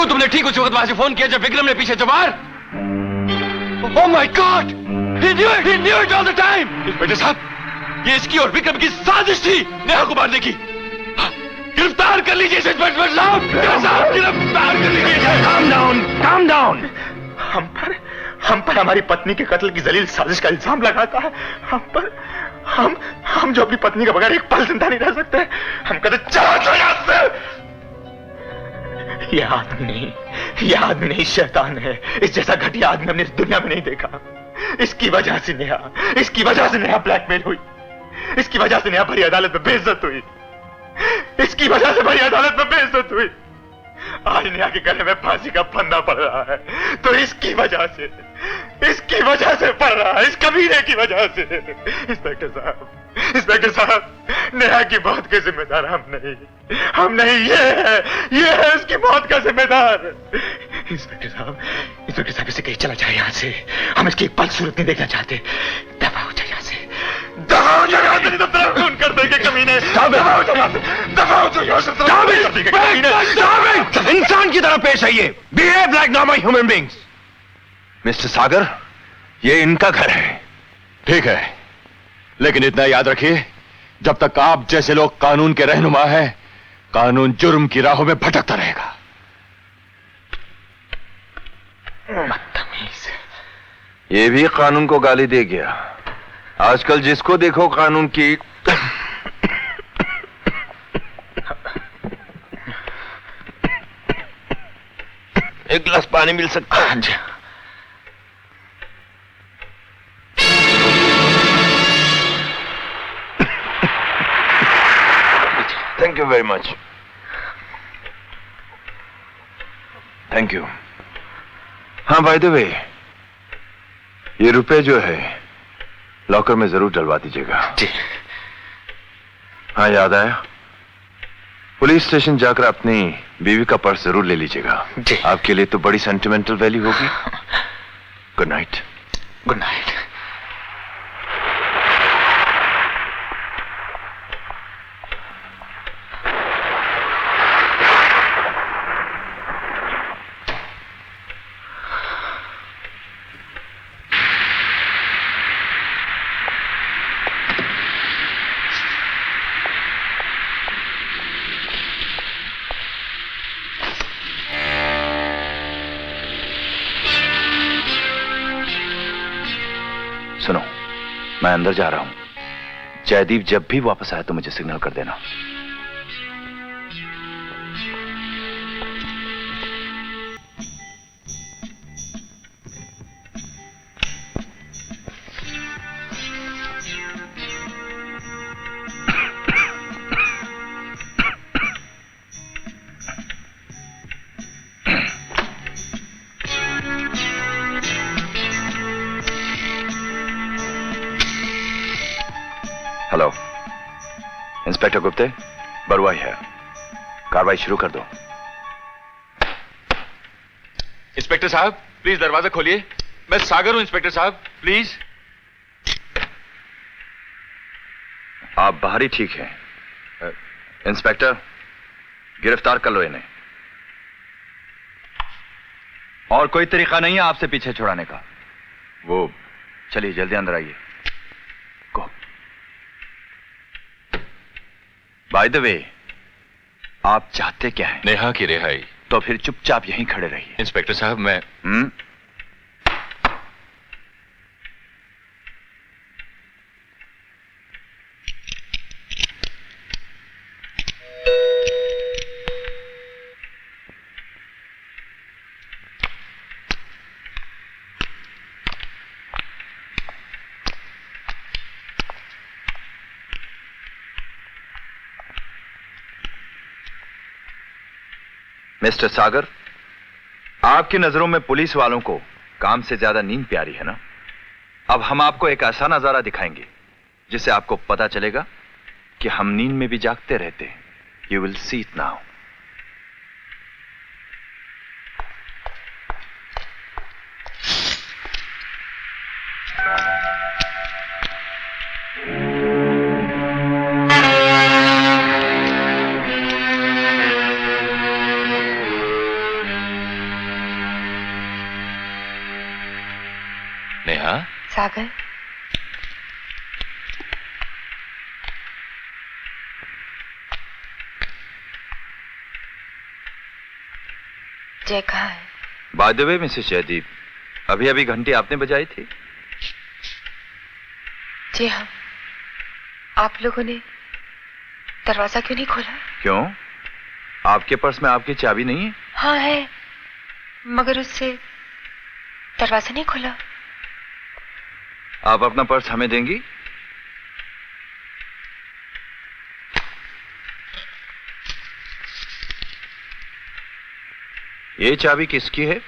तुमने ठीक उसी वक्त वहां से फोन किया जब विक्रम ने पीछे जवार? Oh my God, he knew it all the time। Inspector साहब, ये इसकी और विक्रम की साजिश थी नेहा को मारने की। गिरफ्तार कर लीजिए इंस्पेक्टर साहब, गिरफ्तार कर लीजिए। Calm down। हम पर हमारी पत्नी के कत्ल की जलील साजिश का इल्जाम लगाता है। हम जो अपनी पत्नी के बगैर एक पल जिंदा नहीं रह सकते। हम कहते चला। यह आदमी नहीं शैतान है। इस जैसा घटिया आदमी हमने इस दुनिया में नहीं देखा। इसकी वजह से नेहा ब्लैकमेल हुई। इसकी वजह से नेहा भरी अदालत में बेइज्जत हुई। आज नेहा के गले में फांसी का फंदा पड़ रहा है तो इसकी वजह से पड़ रहा है, इस कमीने की वजह से। इंस्पेक्टर साहब, नेहा की मौत के जिम्मेदार हम नहीं, ये है इसकी मौत का जिम्मेदार। इंस्पेक्टर साहब, इसे कहीं चला जाए यहाँ से। हम इसकी एक पल सूरत नहीं देखना चाहते। दफा हो जाए यहाँ से, नहीं तो तेरा खून कर देंगे कमीने। इंसान की तरह पेश आइए। Behave like normal human beings. Mister Sagar, ये इनका घर है, ठीक है, लेकिन इतना याद रखिए, जब तक आप जैसे लोग कानून के रहनुमा हैं, कानून जुर्म की राहों में भटकता रहेगा। बदतमीज, ये भी कानून को गाली दे गया। आजकल जिसको देखो कानून की एक गिलास पानी मिल सकता है? Thank you very much. Thank you. हाँ, बाय द वे, ये रुपए जो है लॉकर में जरूर डलवा दीजिएगा। जी। हाँ, याद आया, पुलिस स्टेशन जाकर अपनी बीवी का पर्स जरूर ले लीजिएगा। जी। आपके लिए तो बड़ी सेंटिमेंटल वैल्यू होगी। Good night. Good night. सुनो, मैं अंदर जा रहा हूं। जयदीप जब भी वापस आए तो मुझे सिग्नल कर देना। हेलो, इंस्पेक्टर गुप्ते, बरुआई है। कार्रवाई शुरू कर दो। इंस्पेक्टर साहब, प्लीज दरवाजा खोलिए। मैं सागर हूं इंस्पेक्टर साहब, प्लीज। आप बाहर ही ठीक हैं। इंस्पेक्टर, गिरफ्तार कर लो इन्हें। और कोई तरीका नहीं है आपसे पीछे छुड़ाने का। वो चलिए, जल्दी अंदर आइए। गो। बाय द वे, आप चाहते क्या हैं? नेहा की रिहाई। तो फिर चुपचाप यहीं खड़े रहिए। इंस्पेक्टर साहब, मैं मिस्टर सागर, आपकी नजरों में पुलिस वालों को काम से ज्यादा नींद प्यारी है ना? अब हम आपको एक ऐसा नजारा दिखाएंगे जिससे आपको पता चलेगा कि हम नींद में भी जागते रहते हैं। You will see it now. Neha, Sagar, Jai कहाँ है? By the way Mrs Jaideep, अभी अभी घंटी आपने बजाई थी। जी हाँ। आप लोगों ने दरवाजा क्यों नहीं खोला? क्यों? आपके पर्स में आपकी चाबी नहीं है? हाँ है, मगर उससे दरवाजा नहीं खुला। आप अपना पर्स हमें देंगी? ये चाबी किसकी है?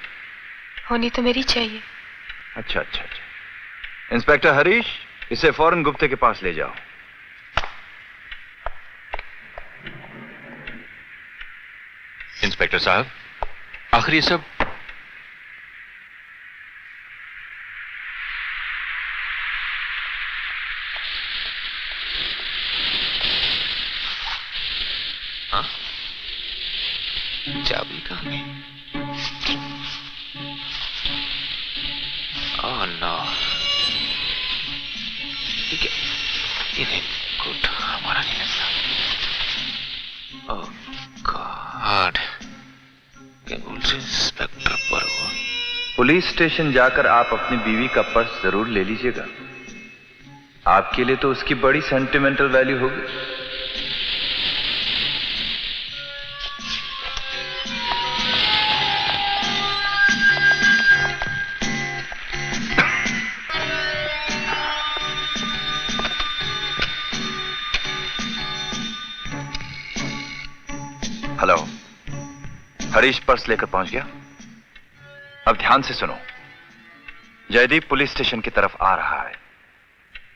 होनी तो मेरी चाहिए। अच्छा अच्छा अच्छा। इंस्पेक्टर हरीश, इसे फौरन गुप्ते के पास ले जाओ। इंस्पेक्टर साहब, आखिर ये सब चाबी कहाँ गई? ओह नो, ठीक है, ये गुड, हमारा नहीं लगता। ओह गॉड, इंस्पेक्टर पर हुआ। पुलिस स्टेशन जाकर आप अपनी बीवी का पर्स जरूर ले लीजिएगा। आपके लिए तो उसकी बड़ी सेंटिमेंटल वैल्यू होगी। हेलो, हरीश पर्स लेकर पहुंच गया? अब ध्यान से सुनो। जयदीप पुलिस स्टेशन की तरफ आ रहा है।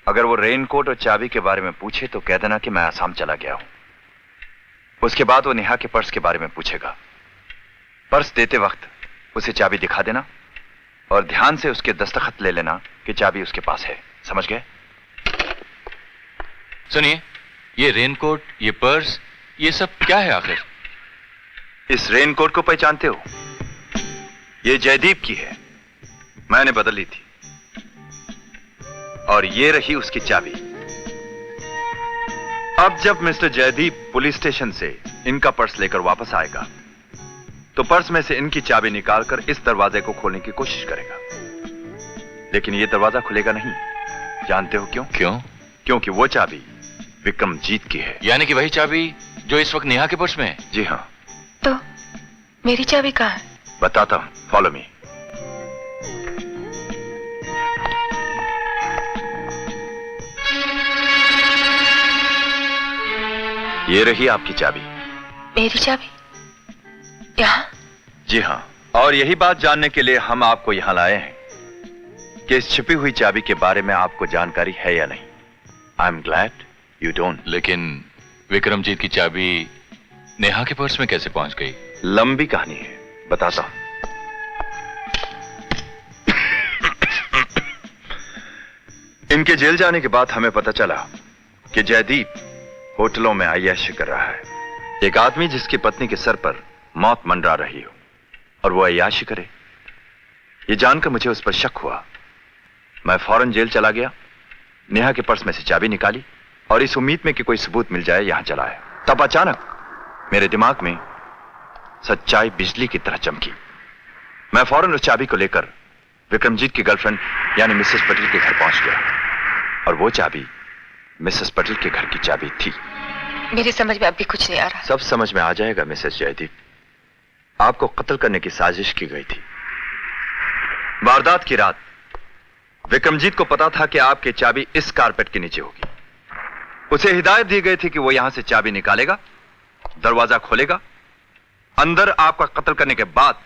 अगर वो रेनकोट और चाबी के बारे में पूछे तो कह देना कि मैं आसाम चला गया हूं। उसके बाद वो नेहा के पर्स के बारे में पूछेगा। पर्स देते वक्त उसे चाबी दिखा देना और ध्यान से उसके दस्तखत ले लेना कि चाबी उसके पास है। समझ गए? सुनिए, ये रेनकोट, ये पर्स, ये सब क्या है आखिर? इस रेनकोट को पहचानते हो? ये जयदीप की है, मैंने बदल ली थी। और ये रही उसकी चाबी। अब जब मिस्टर जयदीप पुलिस स्टेशन से इनका पर्स लेकर वापस आएगा तो पर्स में से इनकी चाबी निकालकर इस दरवाजे को खोलने की कोशिश करेगा, लेकिन यह दरवाजा खुलेगा नहीं। जानते हो क्यों? क्यों? क्योंकि वो चाबी विक्रमजीत की है। यानी कि वही चाबी जो इस वक्त नेहा के पर्स में है? जी हाँ। तो मेरी चाबी कहाँ है? बताता हूं, फॉलो मी। ये रही आपकी चाबी। मेरी चाबी यहाँ? जी हाँ, और यही बात जानने के लिए हम आपको यहां लाए हैं कि इस छिपी हुई चाबी के बारे में आपको जानकारी है या नहीं। I am glad you don't. लेकिन विक्रमजीत की चाबी नेहा के पर्स में कैसे पहुंच गई? लंबी कहानी है, बताता हूं। इनके जेल जाने के बाद हमें पता चला कि जयदीप होटलों में अय्याशी कर रहा है। एक आदमी जिसकी पत्नी के सर पर मौत मंडरा रही हो और वो अय्याशी करे, ये जानकर मुझे उस पर शक हुआ। मैं फौरन जेल चला गया, नेहा के पर्स में से चाबी निकाली और इस उम्मीद में कि कोई सबूत मिल जाए यहां चला आया। तब अचानक मेरे दिमाग में सच्चाई बिजली की तरह चमकी। मैं फौरन उस चाबी को लेकर विक्रमजीत की गर्लफ्रेंड यानी मिसेस पटेल के घर पहुंच गया और वो चाबी मिसेस पटेल के घर की चाबी थी। मेरी समझ में अब भी कुछ नहीं आ रहा। सब समझ में आ जाएगा मिसेस जयदीप। आपको कत्ल करने की साजिश की गई थी। वारदात की रात विक्रमजीत को पता था कि आपकी चाबी इस कारपेट के नीचे होगी। उसे हिदायत दी गई थी कि वो यहां से चाबी निकालेगा, दरवाजा खोलेगा, अंदर आपका कत्ल करने के बाद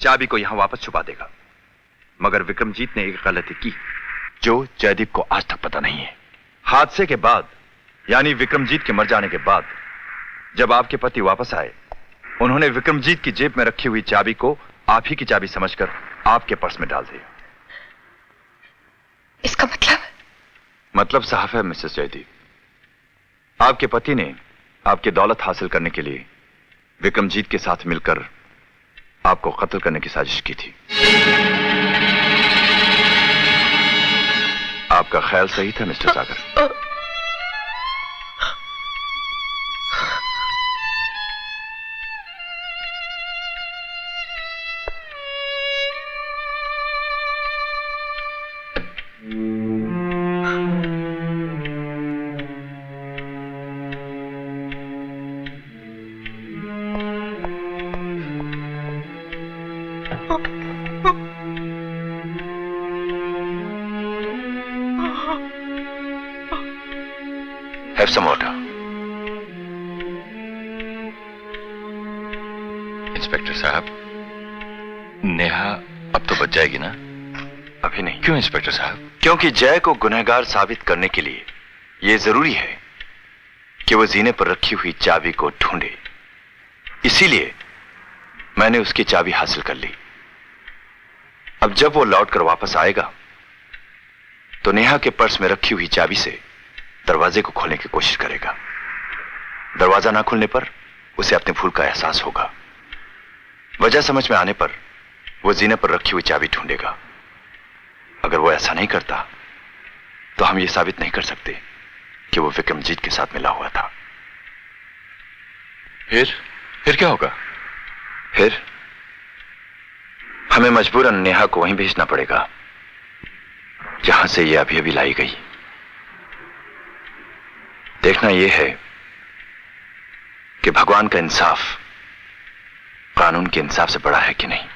चाबी को यहां वापस छुपा देगा। मगर विक्रमजीत ने एक गलती की जो जयदीप को आज तक पता नहीं है। हादसे के बाद, यानी विक्रमजीत के मर जाने के बाद, जब आपके पति वापस आए, उन्होंने विक्रमजीत की जेब में रखी हुई चाबी को आप ही की चाबी समझकर आपके पर्स में डाल दिया। इसका मतलब साफ है मिसेस जयदीप, आपके पति ने आपकी दौलत हासिल करने के लिए विक्रमजीत के साथ मिलकर आपको कत्ल करने की साजिश की थी। आपका ख्याल सही था mister Sagar. Have some water. Inspector साहब, नेहा अब तो बच जाएगी ना? अभी नहीं। क्यों इंस्पेक्टर साहब? क्योंकि जय को गुनहगार साबित करने के लिए यह जरूरी है कि वो जीने पर रखी हुई चाबी को ढूंढे। इसीलिए मैंने उसकी चाबी हासिल कर ली। अब जब वो लौटकर वापस आएगा तो नेहा के पर्स में रखी हुई चाबी से दरवाजे को खोलने की कोशिश करेगा। दरवाजा ना खुलने पर उसे अपने भूल का एहसास होगा। वजह समझ में आने पर वो जीने पर रखी हुई चाबी ढूंढेगा। अगर वो ऐसा नहीं करता तो हम ये साबित नहीं कर सकते कि वो विक्रमजीत के साथ मिला हुआ था। फिर क्या होगा? फिर हमें मजबूरन नेहा को वहीं भेजना पड़ेगा जहां से ये अभी अभी लाई गई। देखना यह है कि भगवान का इंसाफ कानून के इंसाफ से बड़ा है कि नहीं।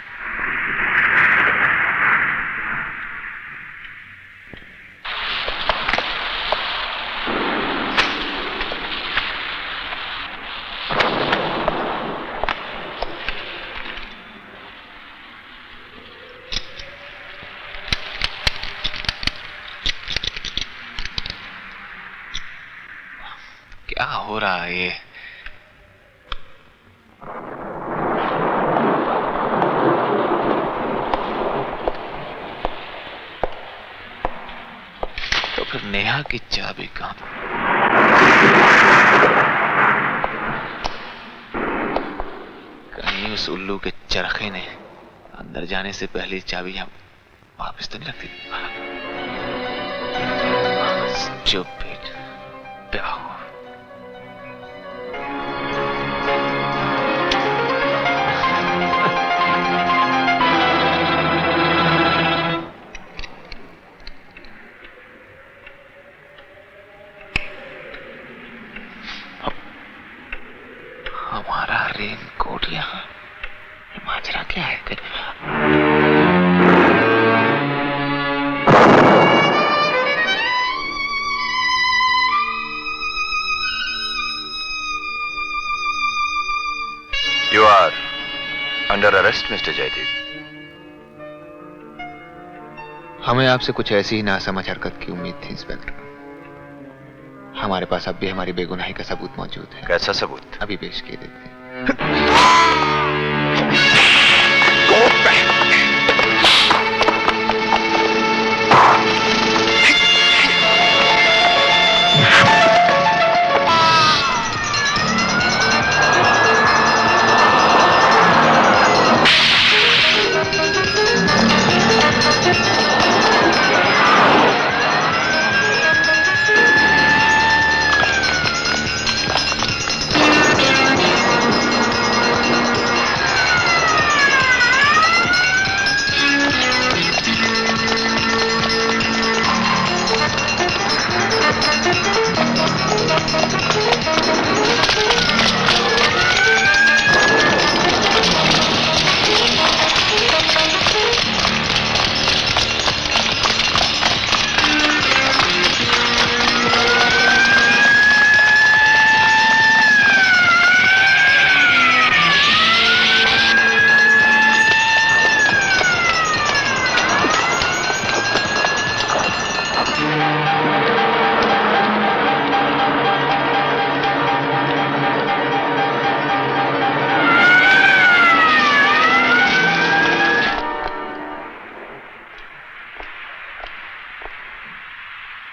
क्या हो रहा है ये? तो फिर नेहा की चाबी कहां? कहीं उस उल्लू के चरखे ने अंदर जाने से पहले चाबी यहां वापस तो नहीं रखती? स्टूपिड बेवकूफ। हमारा रेनकोट यहाँ, माजरा क्या है? You are under arrest, Mr. Jaideep. हमें आपसे कुछ ऐसी ही नासमझ हरकत की उम्मीद थी इंस्पेक्टर। हमारे पास अब भी हमारी बेगुनाही का सबूत मौजूद है। कैसा सबूत? अभी पेश किए देते हैं।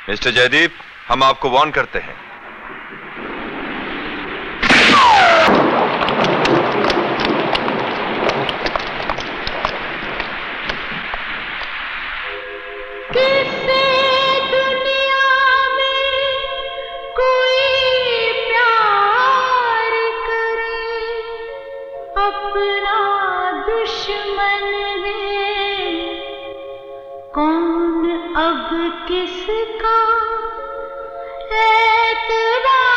मिस्टर जयदीप, हम आपको वार्न करते हैं। किसे दुनिया में कोई प्यार करे, अपना दुश्मन है कौन अब किसका एतबार